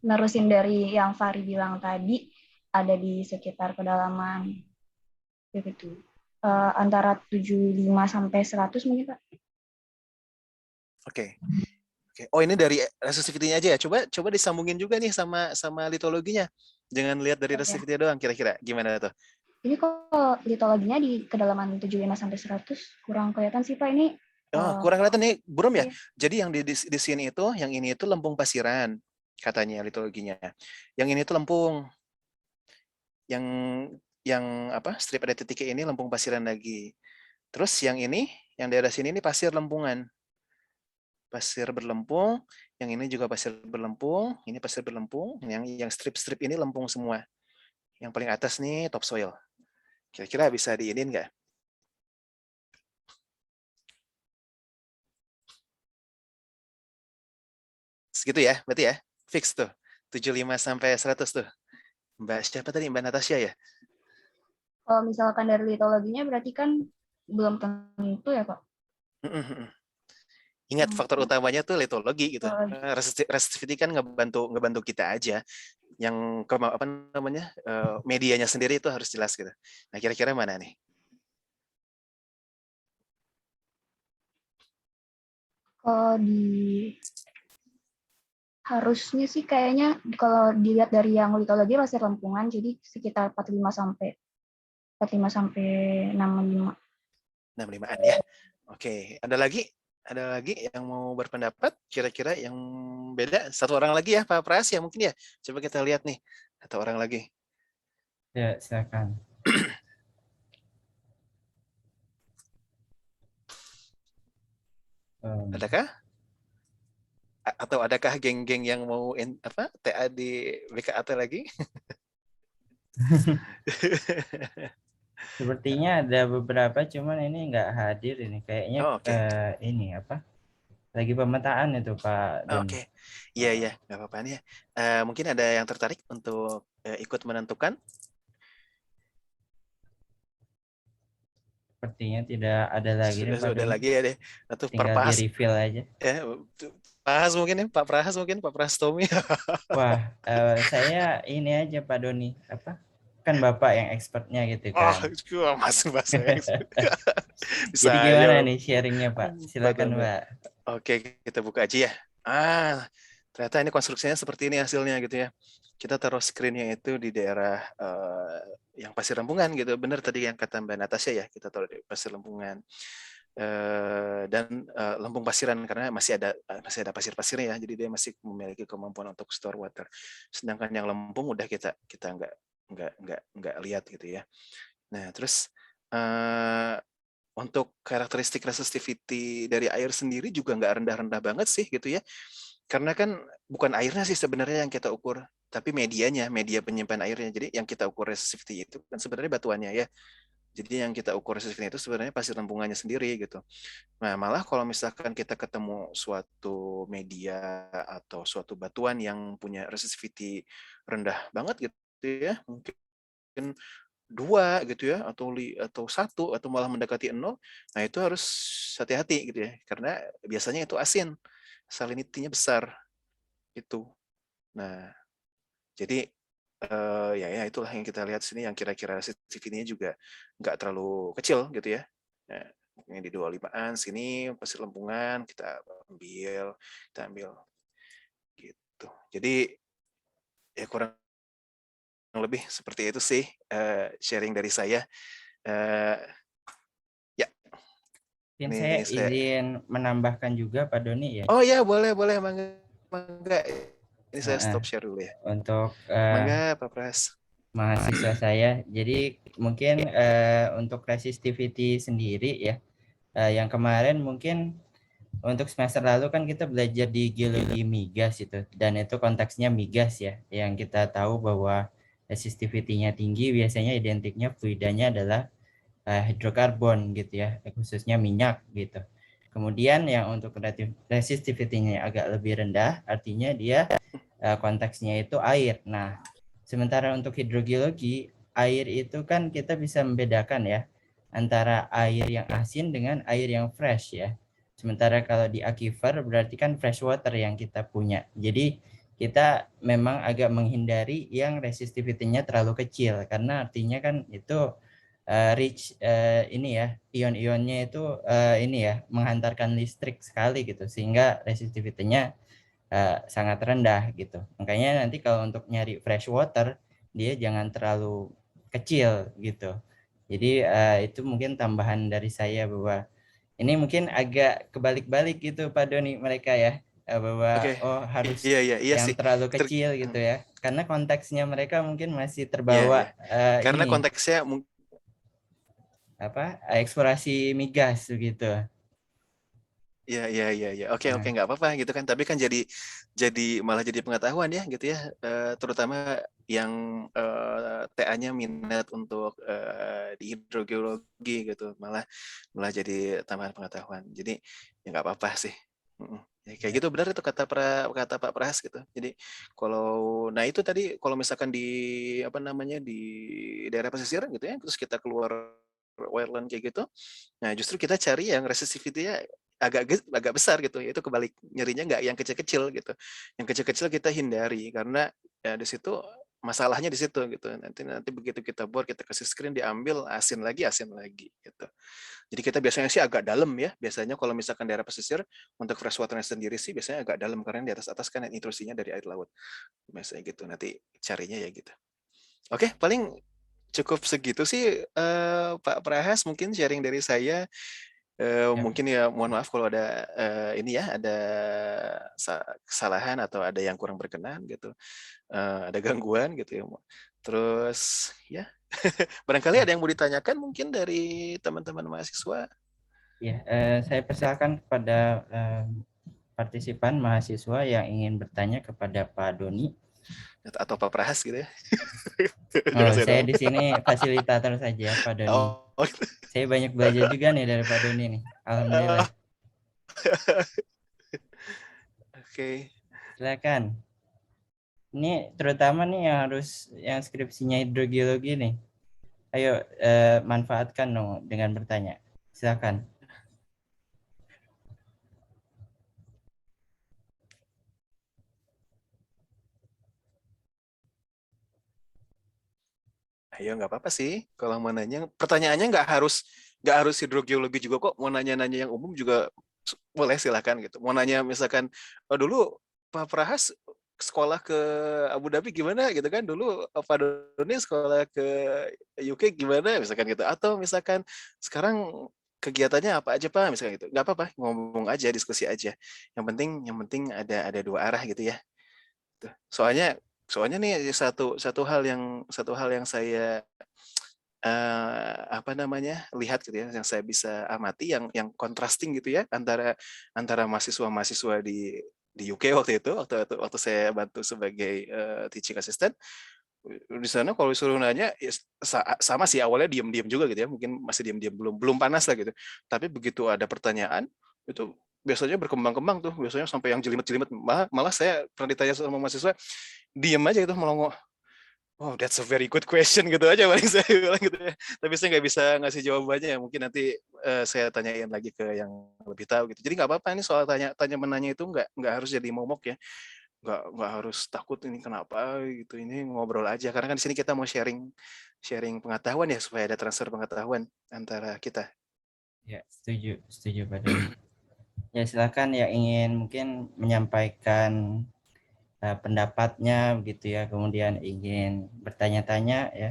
nerusin dari yang Fahri bilang tadi, ada di sekitar kedalaman begitu. Antara 75 sampai 100 mungkin Pak. Oke. Oh ini dari resistivity-nya aja ya. Coba disambungin juga nih sama litologinya. Jangan lihat dari resistivity doang, kira-kira gimana tuh? Ini kalau litologinya di kedalaman 75 sampai 100 kurang kelihatan sih Pak ini. Kurang kelihatan nih, belum ya? Jadi yang di sini itu, yang ini itu lempung pasiran katanya litologinya. Yang ini tuh lempung. Yang apa? Strip ada titiknya ini lempung pasiran lagi. Terus yang ini, yang daerah sini ini pasir lempungan. Pasir berlempung, yang ini juga pasir berlempung, ini pasir berlempung, yang strip-strip ini lempung semua. Yang paling atas nih topsoil. Kira-kira bisa diinin nggak? Segitu ya, berarti ya? Fix tuh. 75 sampai 100 tuh. Mbak siapa tadi? Mbak Natasha ya? Kalau misalkan dari litologinya berarti kan belum tentu ya Pak? Ingat faktor utamanya tuh litologi gitu. Resistivity kan ngebantu kita aja. Yang apa namanya medianya sendiri itu harus jelas gitu. Nah kira-kira mana nih? Kalau harusnya sih kayaknya kalau dilihat dari yang litologi pasir lempungan, jadi sekitar 45 sampai 65. 65-an ya. Oke, ada lagi yang mau berpendapat kira-kira yang beda? Satu orang lagi ya Pak Pras ya mungkin ya. Coba kita lihat nih. Satu orang lagi. Ya, silakan. Adakah? Atau adakah geng-geng yang mau TA di BKAT lagi? Sepertinya ada beberapa, cuman ini nggak hadir ini. Kayaknya Oh, oke. ini apa? Lagi pemetaan itu Pak Oh, Doni. oke. Iya, iya, nggak apa-apa nih ya. Mungkin ada yang tertarik untuk ikut menentukan? Sepertinya tidak ada lagi nih Pak Sudah Doni. lagi ya deh. Atau Tinggal di Perpahas, refill aja. ya, Prahas mungkin ya, Pak Prahas mungkin, Pak Prahas Tommy. Wah, saya ini aja Pak Doni. Apa? Kan Bapak yang expertnya gitu Oh, kan. gua masuk bahasa bisa Jadi aja, gimana nih sharingnya Pak? Pak Silakan Tommy. Pak. Oke, kita buka aja ya. Ternyata ini konstruksinya seperti ini hasilnya gitu ya. Kita taruh screen-nya itu di daerah yang pasir lempungan gitu. Benar tadi yang kata Mbak Natasha ya, kita taruh di pasir lempungan. Dan lempung pasiran karena masih ada pasir-pasirnya ya. Jadi dia masih memiliki kemampuan untuk store water. Sedangkan yang lempung udah kita nggak lihat gitu ya. Nah, terus untuk karakteristik resistivity dari air sendiri juga nggak rendah-rendah banget sih gitu ya. Karena kan bukan airnya sih sebenarnya yang kita ukur, tapi medianya, media penyimpan airnya. Jadi yang kita ukur resistivity itu kan sebenarnya batuannya ya. Jadi yang kita ukur resistivity itu sebenarnya pasir lempungannya sendiri gitu. Nah, malah kalau misalkan kita ketemu suatu media atau suatu batuan yang punya resistivity rendah banget gitu ya, mungkin 2 gitu ya, atau 1 atau malah mendekati 0, nah itu harus hati-hati gitu ya, karena biasanya itu asin, salinity-nya besar itu. Nah, jadi ya itulah yang kita lihat sini yang kira-kira sensitivity-nya juga nggak terlalu kecil gitu ya. Nah, ini di 25-an sini pasir lempungan kita ambil gitu. Jadi ya kurang lebih seperti itu sih sharing dari saya. Ya, Mungkin saya ini saya. izin menambahkan juga Pak Doni ya. Oh ya, boleh, mangga. Ini saya stop share dulu ya. Untuk Mangga, Pak Pras. mahasiswa saya. Jadi mungkin untuk resistivity sendiri ya, yang kemarin mungkin untuk semester lalu kan kita belajar di geologi migas itu, dan itu konteksnya migas ya, yang kita tahu bahwa resistivity-nya tinggi biasanya identiknya fluidanya adalah hidrokarbon gitu ya, khususnya minyak gitu. Kemudian yang untuk resistivity-nya agak lebih rendah, artinya dia konteksnya itu air. Nah, sementara untuk hidrogeologi, air itu kan kita bisa membedakan ya antara air yang asin dengan air yang fresh ya. Sementara kalau di aquifer berarti kan fresh water yang kita punya. Jadi kita memang agak menghindari yang resistivity-nya terlalu kecil karena artinya kan itu rich ini ya, ion-ionnya itu ini ya menghantarkan listrik sekali gitu sehingga resistivity-nya sangat rendah gitu. Makanya nanti kalau untuk nyari fresh water dia jangan terlalu kecil gitu. Jadi itu mungkin tambahan dari saya bahwa ini mungkin agak kebalik-balik gitu Pak Doni mereka ya, bahwa Oke. harus Iya yang sih. terlalu kecil gitu ya. Karena konteksnya mereka mungkin masih Iya. terbawa Karena ini konteksnya apa eksplorasi migas gitu. Iya. Oke, nggak apa-apa gitu kan. Tapi kan jadi malah jadi pengetahuan ya gitu ya. Terutama yang TA-nya minat untuk di hidrogeologi gitu. Malah jadi tambahan pengetahuan. Jadi ya nggak apa-apa sih. Ya, kayak gitu benar itu kata Pak Pras gitu. Jadi nah itu tadi kalau misalkan di apa namanya di daerah pesisir gitu ya, terus kita keluar wetland kayak gitu. Nah, justru kita cari yang resistivity-nya agak besar gitu, itu kebalik nyerinya nggak yang kecil-kecil gitu. Yang kecil-kecil kita hindari karena ya di situ masalahnya di situ gitu. Nanti begitu kita bor kita kasih screen diambil asin lagi gitu. Jadi kita biasanya sih agak dalam ya. Biasanya kalau misalkan daerah pesisir untuk fresh water-nya sendiri sih biasanya agak dalam karena di atas kan intrusinya dari air laut. Biasanya gitu. Nanti carinya ya gitu. Oke, paling cukup segitu sih Pak Prahas mungkin sharing dari saya. Mungkin ya mohon maaf kalau ada ini ya ada kesalahan atau ada yang kurang berkenan gitu, ada gangguan gitu ya. Terus ya barangkali ada yang mau ditanyakan mungkin dari teman-teman mahasiswa. Ya, saya persilakan kepada partisipan mahasiswa yang ingin bertanya kepada Pak Doni. Atau Pak Prahas gitu ya. Oh, Saya saya dong. di sini fasilitator saja, Pak Doni. Oh, Saya banyak belajar juga nih dari Pak Doni nih. Alhamdulillah. Oke. Silakan. Ini terutama nih yang skripsinya hidrogeologi nih. Ayo manfaatkan dong dengan bertanya. Silakan. Ayo nggak apa-apa sih. Kalau mau nanya, pertanyaannya nggak harus hidrogeologi juga kok. Mau nanya-nanya yang umum juga boleh, silakan gitu. Mau nanya misalkan, oh, dulu Pak Prahas sekolah ke Abu Dhabi gimana gitu kan, dulu Pak Doni sekolah ke UK gimana misalkan gitu, atau misalkan sekarang kegiatannya apa aja Pak misalkan gitu, nggak apa-apa, ngomong aja, diskusi aja. Yang penting ada dua arah gitu ya. Tuh. Soalnya nih satu hal yang saya apa namanya, lihat gitu ya, yang saya bisa amati, yang contrasting gitu ya, antara mahasiswa-mahasiswa di UK waktu itu, waktu saya bantu sebagai teaching assistant. Di sana kalau disuruh nanya ya sama sih, awalnya diam-diam juga gitu ya, mungkin masih diam-diam, belum panas lah gitu. Tapi begitu ada pertanyaan itu biasanya berkembang-kembang tuh, biasanya sampai yang jelimet-jelimet. Malah saya pernah ditanya sama mahasiswa, diam aja gitu, melongo. Oh, that's a very good question gitu aja paling saya bilang gitu ya. Tapi saya nggak bisa ngasih jawabannya. Mungkin nanti saya tanyain lagi ke yang lebih tahu gitu. Jadi nggak apa-apa, ini soal tanya menanya itu nggak harus jadi momok ya. Nggak harus takut ini kenapa gitu. Ini ngobrol aja. Karena kan di sini kita mau sharing pengetahuan ya, supaya ada transfer pengetahuan antara kita. Ya, setuju Pak Doni. Ya, silakan yang ingin mungkin menyampaikan pendapatnya begitu ya, kemudian ingin bertanya-tanya ya.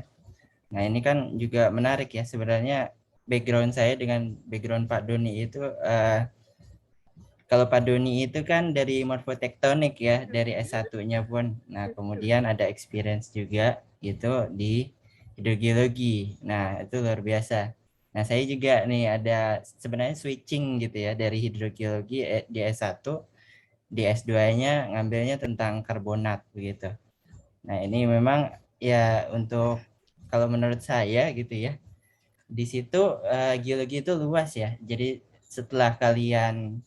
Nah, ini kan juga menarik ya sebenarnya, background saya dengan background Pak Doni itu kalau Pak Doni itu kan dari morfotektonik ya, dari S1-nya pun. Nah, kemudian ada experience juga gitu di hidrogeologi. Nah, itu luar biasa. Nah, saya juga nih ada sebenarnya switching gitu ya, dari hidrogeologi di S1, di S2-nya ngambilnya tentang karbonat begitu. Nah, ini memang ya untuk kalau menurut saya gitu ya, di situ geologi itu luas ya. Jadi setelah kalian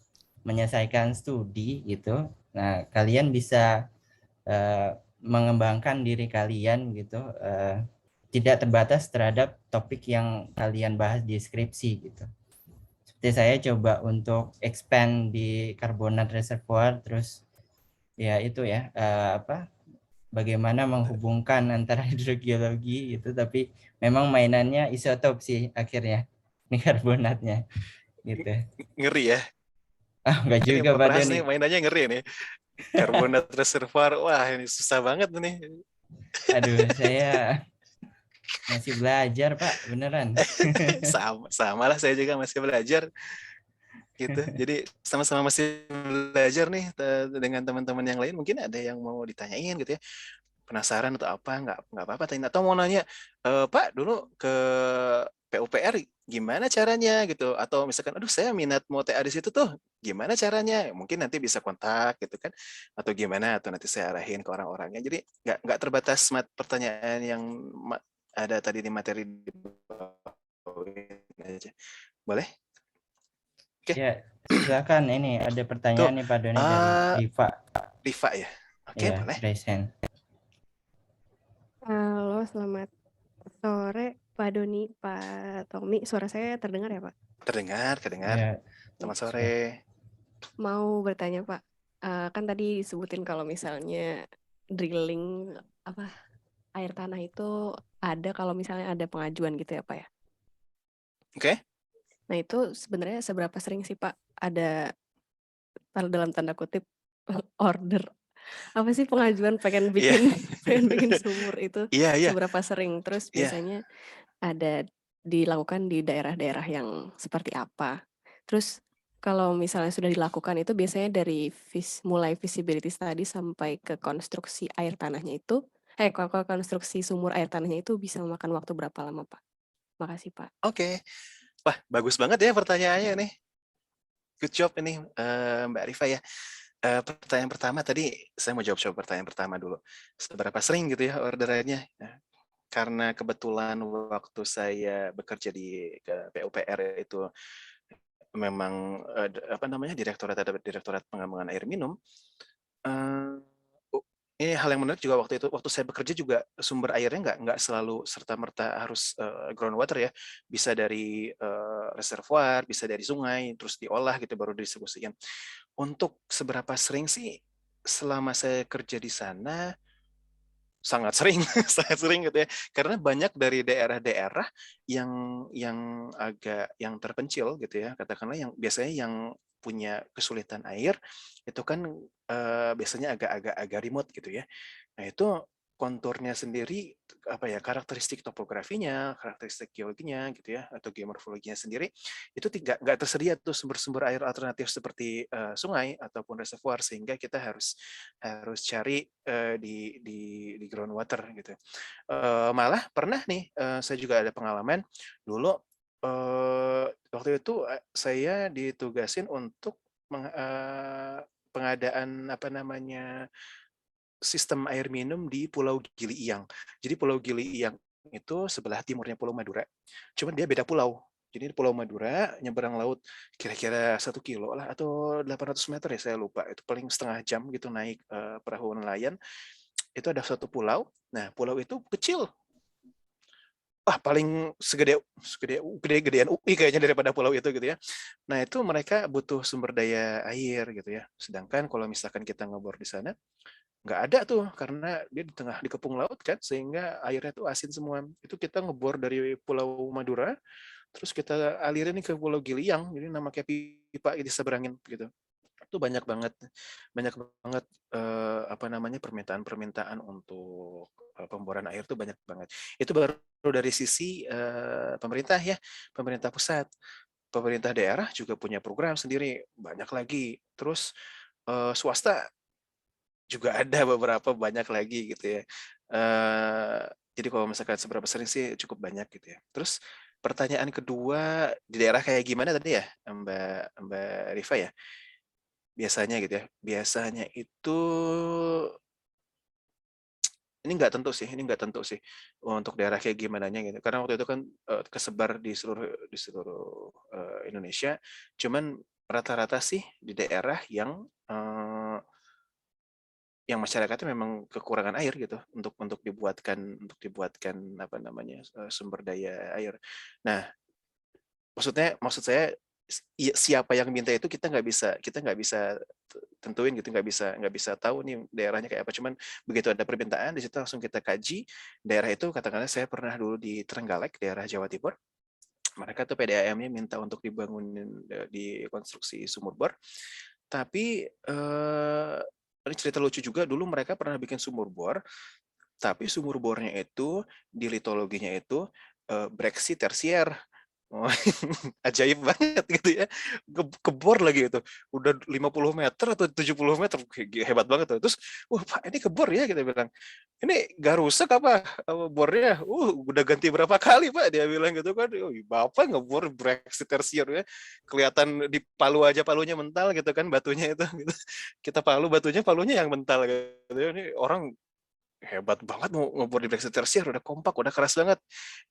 menyelesaikan studi gitu, nah kalian bisa mengembangkan diri kalian gitu, tidak terbatas terhadap topik yang kalian bahas di skripsi gitu. Seperti saya coba untuk expand di karbonat reservoir, terus ya itu ya bagaimana menghubungkan antara hidrogeologi itu, tapi memang mainannya isotop sih akhirnya ini karbonatnya gitu. Ngeri ya. Enggak Ini juga Pak Pak Pras Doni. nih mainannya ngeri nih. Karbonat reservoir, wah ini susah banget nih. Aduh, saya masih belajar Pak, beneran. sama lah, saya juga masih belajar gitu. Jadi sama-sama masih belajar nih dengan teman-teman yang lain. Mungkin ada yang mau ditanyain gitu ya, penasaran atau apa, nggak apa-apa tanya, atau mau nanya, Pak dulu ke PUPR gimana caranya gitu, atau misalkan aduh saya minat mau TA di situ tuh gimana caranya, mungkin nanti bisa kontak gitu kan, atau gimana, atau nanti saya arahin ke orang-orangnya. Jadi nggak terbatas pertanyaan yang ada tadi di materi di aja. Boleh? Oke. Ya, silakan, ini ada Tuh, pertanyaan nih Pak Doni dari Riva. Riva ya. Oke, Ya, boleh. raise hand. Halo, selamat sore Pak Doni, Pak Tommy. Suara saya terdengar ya Pak? Terdengar. Ya, Selamat sore. Mau bertanya Pak, kan tadi disebutin kalau misalnya drilling air tanah itu ada kalau misalnya ada pengajuan gitu ya Pak ya? Oke. Nah itu sebenarnya seberapa sering sih Pak ada dalam tanda kutip order apa sih pengajuan pengen bikin sumur itu seberapa sering, terus biasanya ada dilakukan di daerah-daerah yang seperti apa, terus kalau misalnya sudah dilakukan itu biasanya dari mulai feasibility study sampai ke konstruksi air tanahnya itu konstruksi sumur air tanahnya itu bisa memakan waktu berapa lama Pak? Makasih Pak. Oke. Wah, bagus banget ya pertanyaannya nih. Good job ini Mbak Rifa ya. Pertanyaan pertama tadi, saya mau jawab pertanyaan pertama dulu. Seberapa sering gitu ya orderannya? Nah, karena kebetulan waktu saya bekerja di PUPR itu memang Direktorat Pengembangan Air Minum. Ini hal yang menarik juga waktu saya bekerja juga sumber airnya nggak selalu serta-merta harus groundwater ya, bisa dari reservoir, bisa dari sungai, terus diolah gitu baru didistribusikan. Untuk seberapa sering sih selama saya kerja di sana, sangat sering, sangat sering gitu ya. Karena banyak dari daerah-daerah yang terpencil gitu ya, katakanlah yang biasanya yang punya kesulitan air itu kan biasanya agak remote gitu ya. Nah itu konturnya sendiri karakteristik topografinya, karakteristik geologinya gitu ya, atau geomorfologinya sendiri itu nggak tersedia tuh sumber-sumber air alternatif seperti sungai ataupun reservoir, sehingga kita harus cari di groundwater gitu. Malah pernah nih saya juga ada pengalaman dulu waktu itu saya ditugasin untuk pengadaan sistem air minum di Pulau Gili Iyang. Jadi Pulau Gili Iyang itu sebelah timurnya Pulau Madura. Cuman dia beda pulau. Jadi di Pulau Madura nyeberang laut kira-kira 1 kilo lah atau 800 meter ya saya lupa. Itu paling setengah jam gitu naik perahu nelayan. Itu ada satu pulau. Nah pulau itu kecil. Paling gedean UI kayaknya daripada pulau itu gitu ya. Nah itu mereka butuh sumber daya air gitu ya. Sedangkan kalau misalkan kita ngebor di sana, nggak ada tuh karena dia di tengah dikepung laut kan, sehingga airnya tuh asin semua. Itu kita ngebor dari Pulau Madura, terus kita alirin ke Pulau Giliang, jadi nama kayak pipa diseberangin gitu. Itu banyak banget permintaan untuk pemboran air tuh banyak banget. Itu baru dari sisi pemerintah ya, pemerintah pusat. Pemerintah daerah juga punya program sendiri, banyak lagi. Terus swasta juga ada beberapa, banyak lagi gitu ya. Jadi kalau misalkan seberapa sering sih cukup banyak gitu ya. Terus pertanyaan kedua, di daerah kayak gimana tadi ya Mbak Rifa ya? Biasanya gitu ya. Biasanya itu ini nggak tentu sih untuk daerah kayak gimana gitu. Karena waktu itu kan kesebar di seluruh Indonesia. Cuman rata-rata sih di daerah yang masyarakatnya memang kekurangan air gitu untuk dibuatkan sumber daya air. Nah, maksud saya siapa yang minta itu kita nggak bisa tentuin gitu, nggak bisa tahu nih daerahnya kayak apa. Cuman begitu ada permintaan di situ langsung kita kaji daerah itu. Katakanlah saya pernah dulu di Trenggalek, daerah Jawa Timur. Mereka tuh PDAM-nya minta untuk dibangunin di konstruksi sumur bor. Tapi ini cerita lucu juga, dulu mereka pernah bikin sumur bor, tapi sumur bornya itu di litologinya itu breksi tersier. Ajaib banget gitu ya, kebor lagi itu udah 50 meter atau 70 meter, hebat banget tuh. Terus wah Pak, ini kebor ya, kita bilang ini gak rusak apa bornya, udah ganti berapa kali Pak, dia bilang gitu kan. Bapak ngebor breksi tersier ya, kelihatan di palu aja palunya mental gitu kan, batunya itu gitu. Kita palunya yang mental gitu. Ini orang hebat banget mau ngebor di breksi tersier, udah kompak, udah keras banget,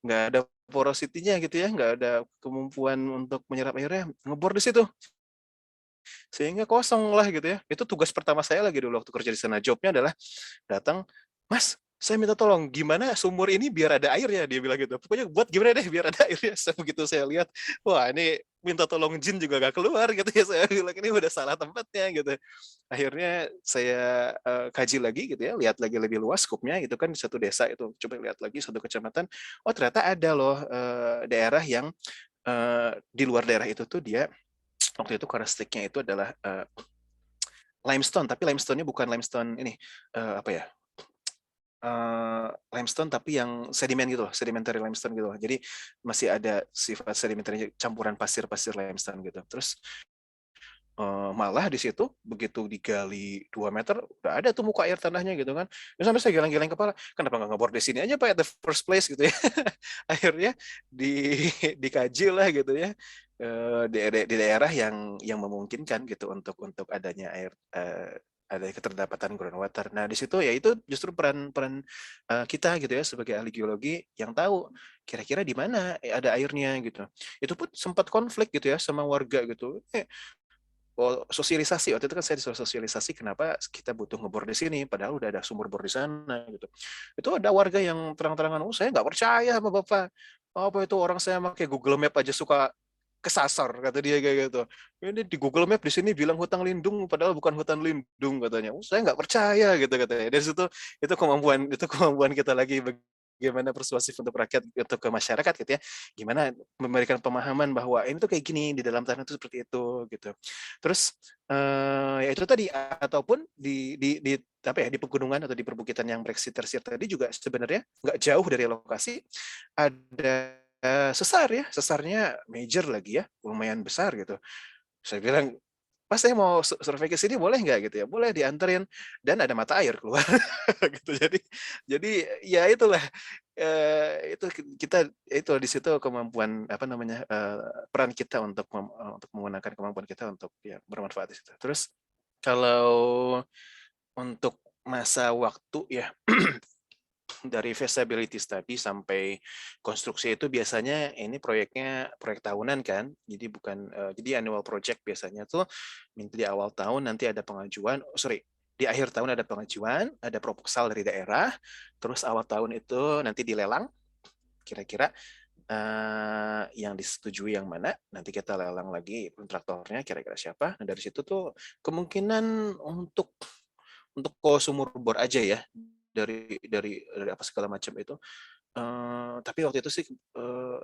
nggak ada porosity-nya gitu ya, nggak ada kemampuan untuk menyerap airnya, ngebor di situ sehingga kosong lah gitu ya. Itu tugas pertama saya lagi dulu waktu kerja di sana. Jobnya adalah datang, Mas, saya minta tolong gimana sumur ini biar ada airnya, dia bilang gitu. Pokoknya buat gimana deh biar ada airnya. Begitu saya lihat, wah ini minta tolong jin juga gak keluar gitu ya. Saya bilang ini udah salah tempatnya gitu. Akhirnya saya kaji lagi gitu ya, lihat lagi lebih luas skupnya gitu kan, di satu desa itu coba lihat lagi satu kecamatan. Oh ternyata ada loh daerah yang di luar daerah itu tuh dia waktu itu karakteristiknya itu adalah limestone, tapi limestone-nya bukan limestone ini limestone tapi yang sedimen gitu loh, sedimentary limestone gitu loh. Jadi masih ada sifat sedimentary, campuran pasir-pasir limestone gitu. Terus malah di situ begitu digali 2 meter udah ada tuh muka air tanahnya gitu kan. Terus sampai saya geleng-geleng kepala, kenapa nggak ngebor di sini aja Pak at the first place gitu ya. Akhirnya dikaji lah gitu ya. di daerah yang memungkinkan gitu untuk adanya air, ada keterdapatan groundwater. Nah di situ ya itu justru peran kita gitu ya sebagai ahli geologi yang tahu kira-kira di mana ada airnya gitu. Itu pun sempat konflik gitu ya sama warga gitu. Sosialisasi waktu itu kan saya disuruh sosialisasi kenapa kita butuh ngebor di sini padahal udah ada sumur bor di sana gitu. Itu ada warga yang terang-terangan, saya nggak percaya sama bapak, apa itu orang saya pakai Google Map aja suka kesasar kata dia kayak gitu. Ini di Google Map di sini bilang hutan lindung padahal bukan hutan lindung katanya. Saya nggak percaya gitu katanya. Dari situ itu kemampuan kita lagi bagaimana persuasif untuk rakyat, untuk ke masyarakat gitu ya, gimana memberikan pemahaman bahwa ini tuh kayak gini, di dalam tanah itu seperti itu gitu. Terus ya itu tadi, ataupun di apa ya, di pegunungan atau di perbukitan yang bereksitasi tadi juga sebenarnya nggak jauh dari lokasi ada sesar ya, sesarnya major lagi ya, lumayan besar gitu. Saya bilang, Pas saya mau survei ke sini boleh nggak gitu ya? Boleh, dianterin dan ada mata air keluar gitu. Jadi ya itulah itu kita itu di situ kemampuan apa namanya peran kita untuk menggunakan kemampuan kita untuk ya bermanfaat di situ. Terus kalau untuk masa waktu ya dari feasibility study sampai konstruksi itu biasanya ini proyek tahunan kan, jadi bukan jadi annual project biasanya tuh di awal tahun nanti ada pengajuan, di akhir tahun ada pengajuan, ada proposal dari daerah, terus awal tahun itu nanti dilelang, kira-kira yang disetujui yang mana, nanti kita lelang lagi kontraktornya kira-kira siapa. Nah dari situ tuh kemungkinan untuk sumur bor aja ya, dari apa segala macam itu. Tapi waktu itu sih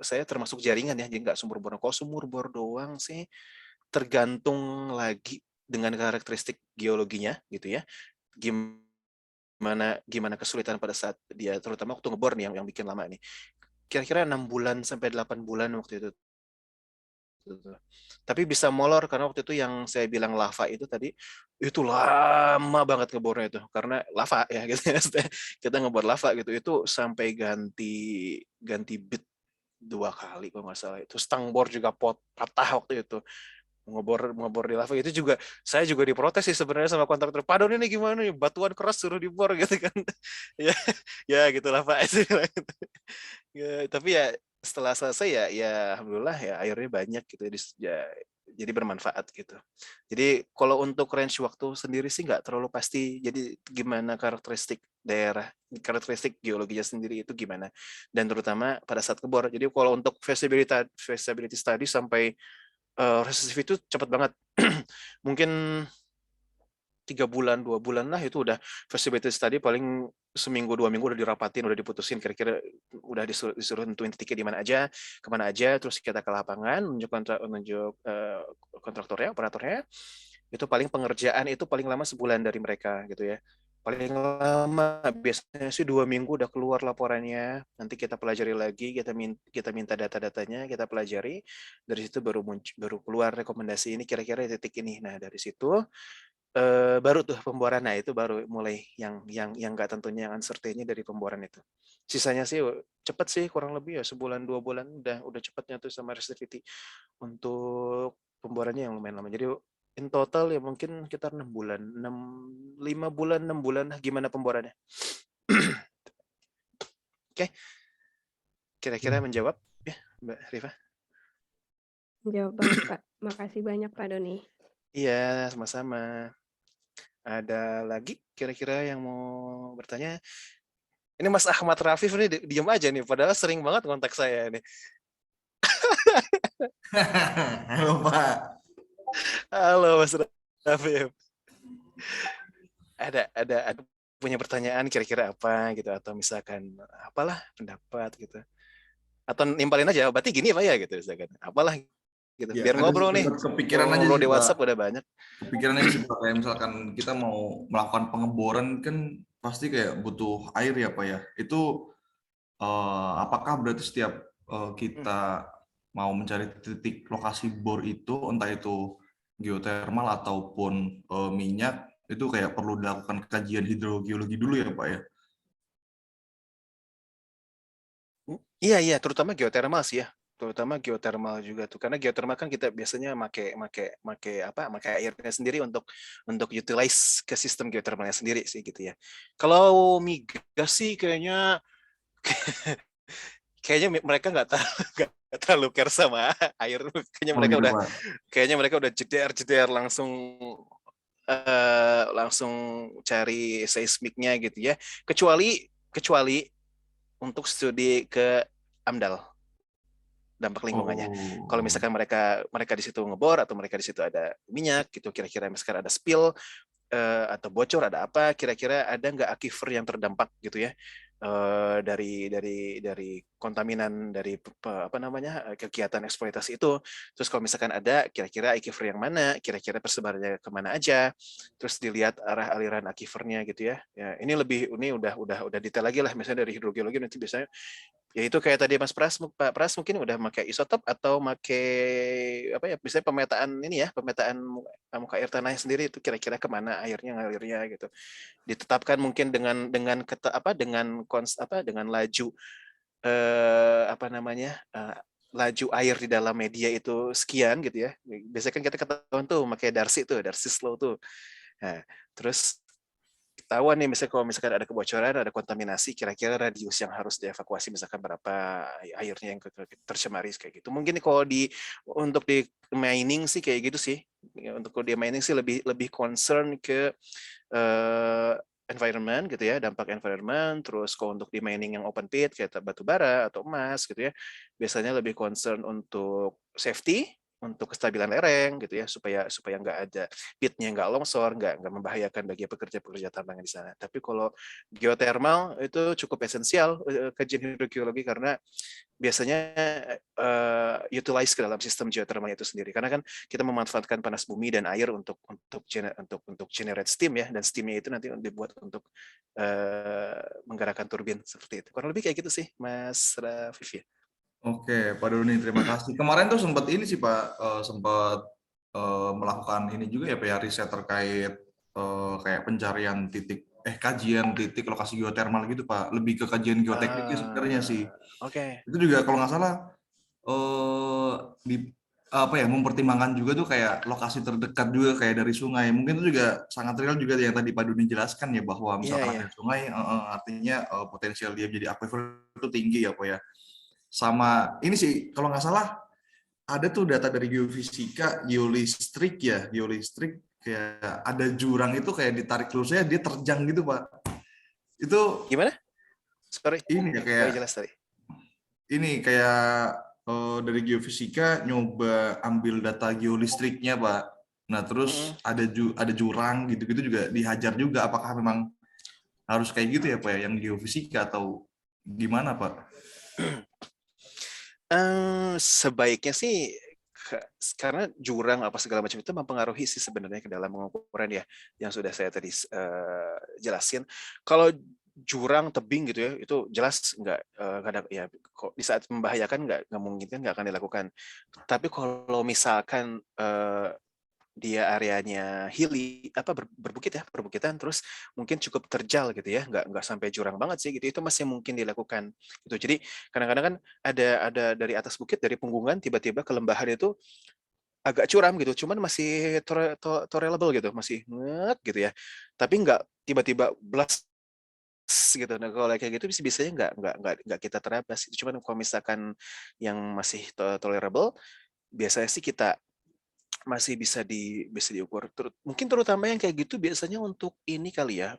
saya termasuk jaringan ya, jadi nggak sumur bor. Kalau sumur bor doang sih tergantung lagi dengan karakteristik geologinya gitu ya. Gimana kesulitan pada saat dia, terutama waktu ngebor nih yang bikin lama nih. Kira-kira 6 bulan sampai 8 bulan waktu itu. Tapi bisa molor karena waktu itu yang saya bilang lava itu tadi itu lama banget ngebornya itu karena lava ya gitu ya. Kita ngebor lava gitu itu sampai ganti bit 2 kali kalau nggak salah. Itu stang bor juga patah waktu itu. Ngebor di lava itu juga saya juga diprotes sih sebenarnya sama kontraktor. Pak Don ini gimana nih, batuan keras suruh dibor gitu kan. ya gitulah Pak. Ya, tapi ya setelah selesai ya alhamdulillah ya airnya banyak gitu ya, jadi bermanfaat gitu. Jadi kalau untuk range waktu sendiri sih nggak terlalu pasti. Jadi gimana karakteristik daerah, karakteristik geologinya sendiri itu gimana, dan terutama pada saat kebor. Jadi kalau untuk feasibility study sampai resistif itu cepat banget. Mungkin 3 bulan, 2 bulan lah itu udah feasibility study, paling seminggu 2 minggu udah dirapatin, udah diputusin kira-kira udah disuruh nentuin titiknya di mana aja, kemana aja, terus kita ke lapangan menunjuk kontraktornya, operatornya. Itu paling pengerjaan itu paling lama sebulan dari mereka gitu ya. Paling lama biasanya sih 2 minggu udah keluar laporannya. Nanti kita pelajari lagi, kita minta data-datanya, kita pelajari. Dari situ baru keluar rekomendasi ini kira-kira titik ini. Nah dari situ baru tuh pemboran. Nah itu baru mulai yang nggak tentunya, yang uncertainty dari pemboran itu. Sisanya sih cepet sih, kurang lebih ya sebulan 2 bulan udah cepatnya tuh sama resistivity untuk pemborannya yang lumayan lama. Jadi in total ya mungkin sekitar 6 bulan, 5 bulan, 6 bulan gimana pemborannya. Oke. Kira-kira menjawab ya Mbak Rifa? Menjawab banget Pak. Makasih banyak Pak Doni. Iya, sama-sama. Ada lagi kira-kira yang mau bertanya? Ini Mas Ahmad Rafif nih diem aja nih, padahal sering banget kontak saya nih. Halo Pak. Halo Mas Rafif. Ada punya pertanyaan kira-kira apa gitu, atau misalkan apalah pendapat gitu. Atau nimpalin aja, berarti gini Pak ya gitu misalkan. Apalah gitu. Ya, Biar ngobrol nih. Kepikiran aja ngobrol sih, di WhatsApp Pak. Udah banyak. Kepikiran aja sih Pak, kayak misalkan kita mau melakukan pengeboran kan pasti kayak butuh air ya Pak ya. Itu apakah berarti setiap kita mau mencari titik lokasi bor itu, entah itu geotermal ataupun minyak, itu kayak perlu dilakukan kajian hidrogeologi dulu ya Pak ya? Iya, terutama geotermal sih ya. terutama geothermal juga tuh, karena geothermal kan kita biasanya make airnya sendiri untuk utilize ke sistem geothermalnya sendiri sih gitu ya. Kalau migas sih kayaknya mereka nggak terlalu care sama air. Kayaknya mereka udah jeder langsung cari seismiknya gitu ya. Kecuali untuk studi ke AMDAL, dampak lingkungannya. Kalau misalkan mereka di situ ngebor atau mereka di situ ada minyak gitu, kira-kira misalkan ada spill atau bocor, ada apa, kira-kira ada nggak aquifer yang terdampak gitu ya, dari kontaminan dari kegiatan eksploitasi itu. Terus kalau misalkan ada, kira-kira aquifer yang mana, kira-kira persebarannya kemana aja, terus dilihat arah aliran aquifernya gitu ya. Ya ini udah detail lagi lah, misalnya dari hidrogeologi nanti biasanya ya itu kayak tadi Pak Pras mungkin udah pakai isotop atau pakai misalnya pemetaan muka air tanahnya sendiri, itu kira-kira kemana airnya ngalirnya gitu, ditetapkan mungkin dengan laju laju air di dalam media itu sekian gitu ya. Biasanya kan kita ketahuan tuh pakai Darcy slow tuh. Nah, terus ketahuan nih misalnya kalau misalkan ada kebocoran, ada kontaminasi, kira-kira radius yang harus dievakuasi misalkan berapa airnya yang tercemari kayak gitu. Mungkin kalau untuk di mining sih kayak gitu sih. Untuk di mining sih lebih concern ke environment gitu ya, dampak environment. Terus kalau untuk di mining yang open pit kayak batu bara atau emas gitu ya, biasanya lebih concern untuk safety, untuk kestabilan lereng gitu ya, supaya nggak ada pitnya, nggak longsor, nggak membahayakan bagi pekerja tambang di sana. Tapi kalau geothermal itu cukup esensial kajian hidrogeologi, karena biasanya utilize ke dalam sistem geothermal itu sendiri, karena kan kita memanfaatkan panas bumi dan air untuk generate steam ya, dan steamnya itu nanti dibuat untuk menggerakkan turbin seperti itu. Kurang lebih kayak gitu sih, Mas Rafif ya. Oke, Pak Doni, terima kasih. Kemarin tuh sempat ini sih Pak, sempat melakukan ini juga ya Pak ya, riset terkait kayak pencarian kajian titik lokasi geothermal gitu Pak, lebih ke kajian geotekniknya sebenarnya sih. Oke. Itu juga kalau nggak salah mempertimbangkan juga tuh kayak lokasi terdekat juga kayak dari sungai. Mungkin itu juga sangat real juga yang tadi Pak Doni jelaskan ya, bahwa misalkan ada sungai, artinya potensial dia jadi aquifer itu tinggi ya Pak ya. Sama ini sih kalau nggak salah ada tuh data dari geofisika, geolistrik kayak ada jurang itu kayak ditarik lurusnya dia terjang gitu Pak. Itu gimana? Sorry. Ini ya kayak jelas tadi. Ini kayak dari geofisika nyoba ambil data geolistriknya Pak. Nah terus ada jurang gitu-gitu juga dihajar juga. Apakah memang harus kayak gitu ya Pak ya, yang geofisika atau gimana Pak? Sebaiknya sih karena jurang apa segala macam itu mempengaruhi sih sebenarnya ke dalam pengukuran ya, yang sudah saya tadi jelasin. Kalau jurang tebing gitu ya, itu jelas nggak ada ya, kok di saat membahayakan nggak mungkin, nggak akan dilakukan. Tapi kalau misalkan dia areanya hilly perbukitan, terus mungkin cukup terjal gitu ya, nggak sampai jurang banget sih gitu, itu masih mungkin dilakukan gitu. Jadi kadang-kadang kan ada dari atas bukit, dari punggungan tiba-tiba ke lembahan itu agak curam gitu, cuman masih tolerable gitu, masih gitu ya, tapi nggak tiba-tiba blast gitu. Nah kalau kayak gitu biasanya nggak kita terabas. Cuman kalau misalkan yang masih tolerable, biasanya sih kita masih bisa diukur. Mungkin terutama yang kayak gitu biasanya untuk ini kali ya,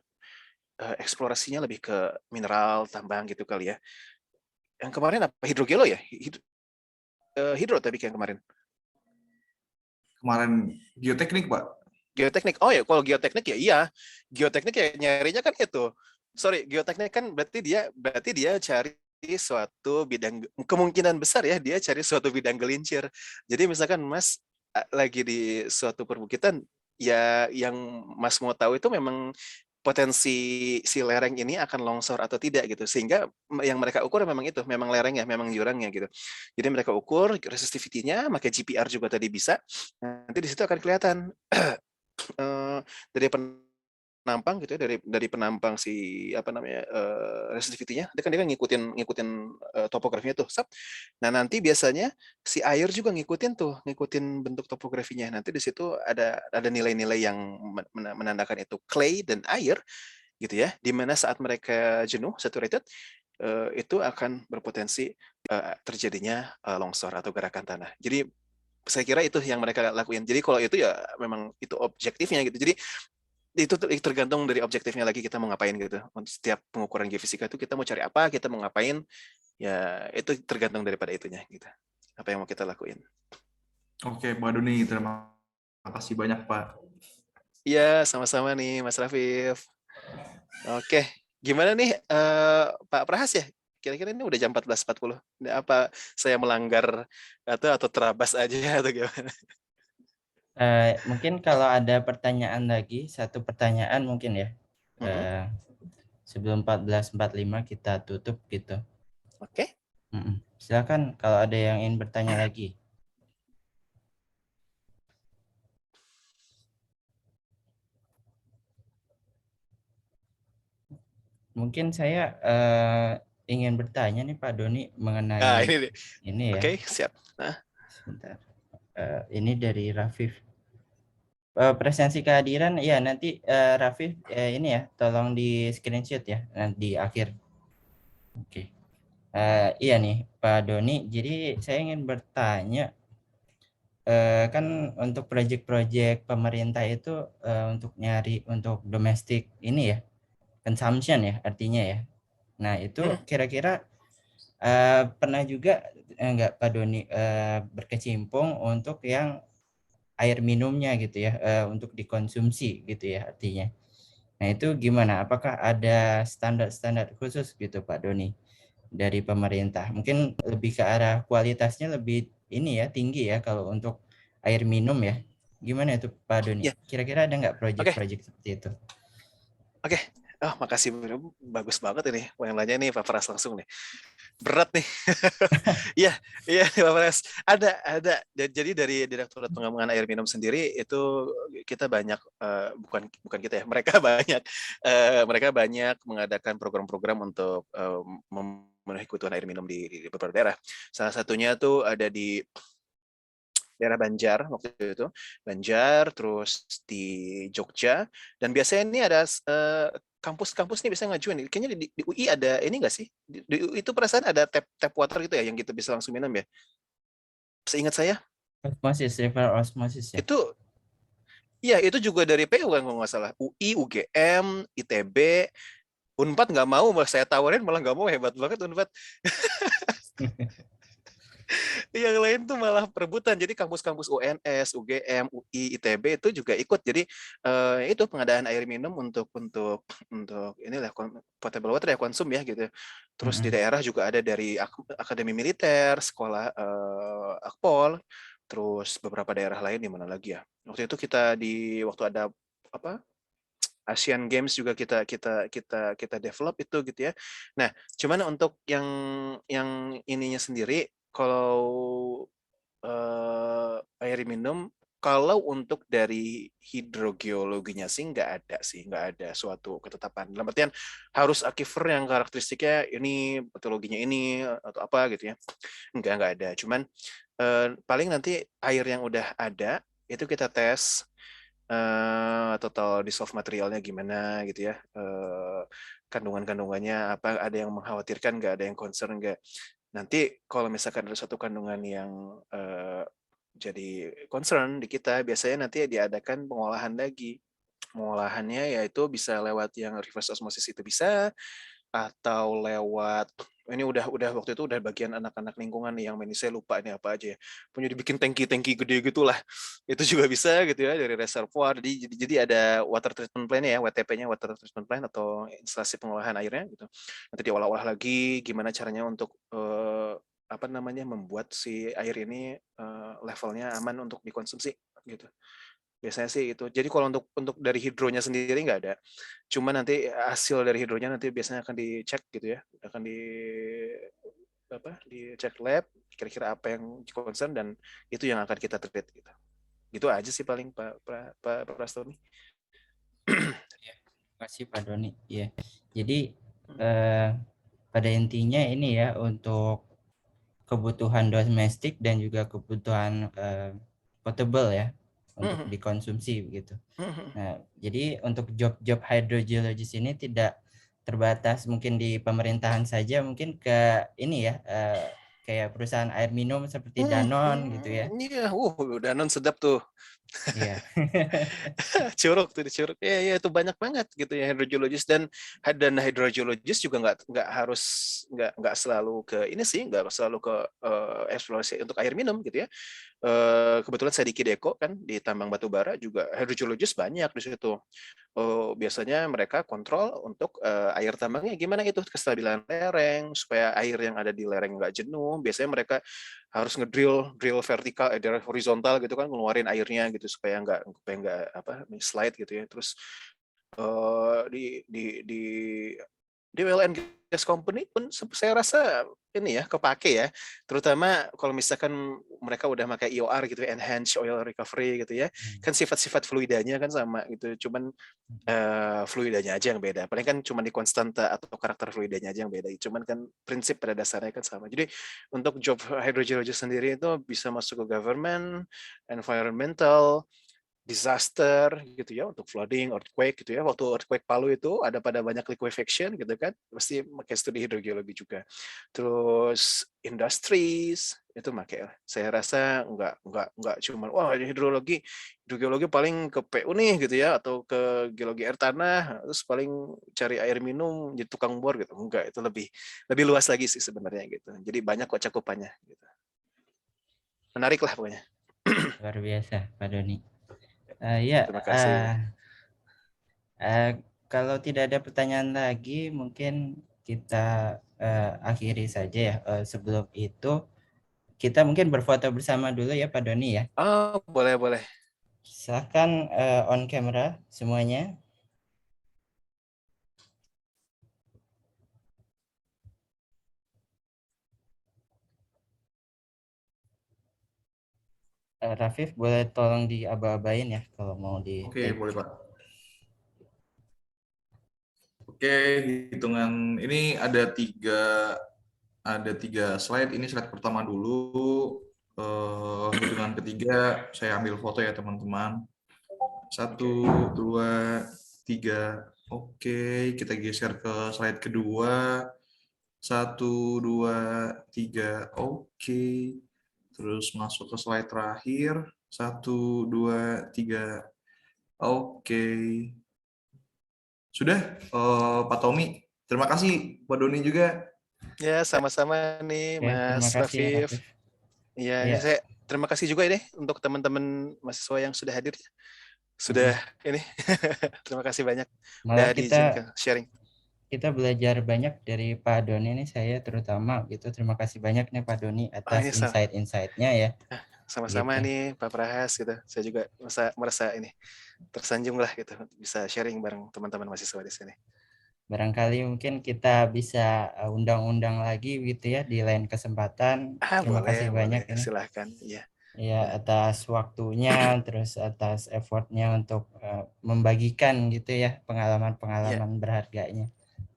eksplorasinya lebih ke mineral tambang gitu kali ya. Yang kemarin apa, hidrogelo ya? Hidro tapi yang kemarin. Kemarin geoteknik Pak. Geoteknik. Oh ya, kalau geoteknik ya iya. Geoteknik ya nyarinya kan itu. Sorry, geoteknik kan berarti dia cari suatu bidang, kemungkinan besar ya dia cari suatu bidang gelincir. Jadi misalkan Mas lagi di suatu perbukitan, ya yang Mas mau tahu itu memang potensi si lereng ini akan longsor atau tidak gitu, sehingga yang mereka ukur memang itu, memang lerengnya, memang jurangnya gitu. Jadi mereka ukur resistivity-nya, pakai GPR juga tadi bisa. Nanti di situ akan kelihatan dari penampang gitu ya, dari penampang si resistivity-nya, dia kan ngikutin topografinya tuh. Nah, nanti biasanya si air juga ngikutin bentuk topografinya. Nanti di situ ada nilai-nilai yang menandakan itu clay dan air gitu ya. Di mana saat mereka jenuh, saturated, itu akan berpotensi terjadinya longsor atau gerakan tanah. Jadi saya kira itu yang mereka lakuin. Jadi kalau itu ya memang itu objektifnya gitu. Jadi itu tergantung dari objektifnya lagi kita mau ngapain gitu. Untuk setiap pengukuran geofisika itu kita mau cari apa, kita mau ngapain, ya itu tergantung daripada itunya gitu. Apa yang mau kita lakuin. Oke, Pak Doni, terima kasih banyak, Pak. Iya, sama-sama nih Mas Rafif. Oke, gimana nih Pak Prahas ya? Kira-kira ini udah jam 14.40. Apa saya melanggar atau terabas aja atau gimana? Mungkin kalau ada pertanyaan lagi, satu pertanyaan mungkin ya. Sebelum 14.45 kita tutup gitu. Oke. Silakan kalau ada yang ingin bertanya lagi. Mungkin saya ingin bertanya nih Pak Doni mengenai ini ya. Oke, siap. Sebentar. Ini dari Rafif. Presensi kehadiran ya nanti Rafif ini ya tolong di screenshot ya di akhir. Oke. Iya nih Pak Doni, jadi saya ingin bertanya kan untuk proyek-proyek pemerintah itu untuk nyari untuk domestik ini ya consumption ya artinya ya. Nah itu kira-kira pernah juga enggak Pak Doni berkecimpung untuk yang air minumnya gitu ya untuk dikonsumsi gitu ya artinya. Nah itu gimana? Apakah ada standar-standar khusus gitu Pak Doni dari pemerintah? Mungkin lebih ke arah kualitasnya lebih ini ya tinggi ya kalau untuk air minum ya. Gimana itu Pak Doni? Kira-kira ada nggak proyek-proyek seperti itu? Oke. Oh, makasih. Bagus banget ini. Yang lainnya nih Pak Pras langsung nih. Berat nih. Iya, Pak Pras. Ada. Jadi dari Direktorat Pengembangan Air Minum sendiri itu kita banyak bukan kita ya, mereka banyak mengadakan program-program untuk memenuhi kebutuhan air minum di beberapa daerah. Salah satunya tuh ada di daerah Banjar waktu itu, Banjar, terus di Jogja, dan biasanya ini ada kampus-kampus nih bisa ngajuin. Kayaknya di UI ada ini nggak sih? Di UI itu perasaan ada tap water gitu ya, yang kita bisa langsung minum ya? Seingat saya. Osmosis, river osmosis ya? Itu, iya itu juga dari PU kan kalau nggak salah. UI, UGM, ITB, Unpad nggak mau, saya tawarin malah nggak mau, hebat banget Unpad. Yang lain tuh malah perebutan. Jadi kampus-kampus UNS, UGM, UI, ITB itu juga ikut. Jadi itu pengadaan air minum untuk inilah potable water ya, konsum ya gitu. Terus di daerah juga ada dari Akademi Militer, sekolah Akpol, terus beberapa daerah lain di mana lagi ya. Waktu itu kita waktu ada Asian Games juga kita develop itu gitu ya. Nah, cuman untuk yang ininya sendiri, kalau air minum, kalau untuk dari hidrogeologinya sih nggak ada suatu ketetapan. Dalam artian harus aquifer yang karakteristiknya ini, patologinya ini atau apa gitu ya. Nggak ada. Cuman paling nanti air yang udah ada itu kita tes total dissolve materialnya gimana gitu ya, kandungannya apa, ada yang mengkhawatirkan nggak, ada yang concern nggak. Nanti kalau misalkan ada satu kandungan yang jadi concern di kita, biasanya nanti diadakan pengolahan lagi. Pengolahannya yaitu bisa lewat yang reverse osmosis itu bisa, atau lewat ini udah waktu itu udah bagian anak-anak lingkungan nih yang ini saya lupa ini apa aja ya, punya dibikin tangki gede gitulah, itu juga bisa gitu ya dari reservoir. Jadi ada water treatment plan-nya ya, WTP-nya, water treatment plan atau instalasi pengolahan airnya gitu. Nanti diolah-olah lagi gimana caranya untuk membuat si air ini levelnya aman untuk dikonsumsi gitu. Biasanya sih itu. Jadi kalau untuk dari hidronya sendiri nggak ada. Cuma nanti hasil dari hidronya nanti biasanya akan dicek gitu ya. Akan dicek lab, kira-kira apa yang concern, dan itu yang akan kita treat gitu. Gitu aja sih paling Pak Prastoni. Terima kasih Pak Doni. Ya. Jadi pada intinya ini ya untuk kebutuhan domestik dan juga kebutuhan potable ya untuk dikonsumsi begitu. Nah, jadi untuk job-job hydrogeologis ini tidak terbatas mungkin di pemerintahan saja, mungkin ke ini ya kayak perusahaan air minum seperti Danone gitu ya. Iya, Danone sedap tuh. Iya. Curug tuh dicurug. Ya itu banyak banget gitu ya hydrogeologis dan hydrogeologis juga nggak selalu ke ini sih, nggak selalu ke eksplorasi untuk air minum gitu ya. Kebetulan saya di Kideko kan di tambang batu bara juga hydrogeologis banyak di situ. Biasanya mereka kontrol untuk air tambangnya gimana itu kestabilan lereng supaya air yang ada di lereng nggak jenuh. Biasanya mereka harus drill vertikal, horizontal gitu kan, ngeluarin airnya gitu supaya nggak slide gitu ya. Terus di oil and gas company pun saya rasa ini ya kepake ya, terutama kalau misalkan mereka udah pakai EOR gitu, enhanced oil recovery gitu ya, kan sifat-sifat fluidanya kan sama gitu, cuman fluidanya aja yang beda, paling kan cuma di konstanta atau karakter fluidanya aja yang beda, cuman kan prinsip pada dasarnya kan sama. Jadi untuk job hydrogeology sendiri itu bisa masuk ke government, environmental, disaster gitu ya, untuk flooding, earthquake gitu ya. Waktu earthquake Palu itu ada pada banyak liquefaction gitu kan, pasti pakai studi hidrogeologi juga. Terus industries itu pakai. Saya rasa nggak cuma wah hidrogeologi paling ke PU nih gitu ya, atau ke geologi air tanah, terus paling cari air minum jadi tukang bor gitu. Enggak, itu lebih luas lagi sih sebenarnya gitu. Jadi banyak kok cakupannya gitu. Menarik lah pokoknya. Luar biasa Pak Doni. Ya, terima kasih. Kalau tidak ada pertanyaan lagi, mungkin kita akhiri saja ya. Sebelum itu, kita mungkin berfoto bersama dulu ya Pak Doni ya. Oh, boleh. Silakan on camera semuanya. Rafif boleh tolong diaba-abain ya kalau mau di. Oke, boleh Pak. Oke, hitungan ini ada tiga slide. Ini slide pertama dulu. Hitungan ketiga saya ambil foto ya teman-teman. 1, 2, 3. Oke, kita geser ke slide kedua. 1, 2, 3. Oke. Terus masuk ke slide terakhir. 1, 2, 3. Oke. Sudah, Pak Tommy. Terima kasih, Pak Doni juga. Ya, sama-sama nih, Mas Rafif. Ya, saya terima kasih juga deh untuk teman-teman mahasiswa yang sudah hadir. Sudah ini. Terima kasih banyak. Malah diizinkan sharing. Kita belajar banyak dari Pak Doni nih, saya terutama gitu. Terima kasih banyak nih Pak Doni atas insight-insight-nya ya. Sama-sama gitu. Nih Pak Prahas gitu. Saya juga merasa ini tersanjung lah gitu bisa sharing bareng teman-teman mahasiswa di sini. Barangkali mungkin kita bisa undang-undang lagi gitu ya di lain kesempatan. Terima kasih banyak ini. Silahkan, ya. Ya, atas waktunya, terus atas effortnya untuk membagikan gitu ya pengalaman-pengalaman berharganya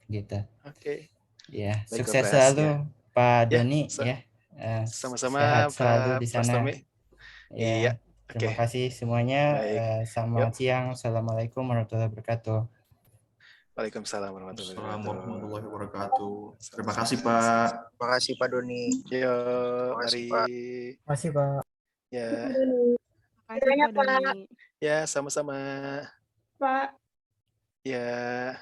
gitu. Oke. Ya, sukses selalu Pak Doni ya. Sama-sama sehat selalu di sana. Iya. Terima kasih semuanya. Selamat siang. Assalamualaikum warahmatullahi wabarakatuh. Waalaikumsalam warahmatullahi wabarakatuh. Terima kasih Pak. Terima kasih Pak Doni. Yo, mari. Terima kasih Pak. Ya. Terima kasih Pak Doni. Ya, sama-sama. Pak. Ya.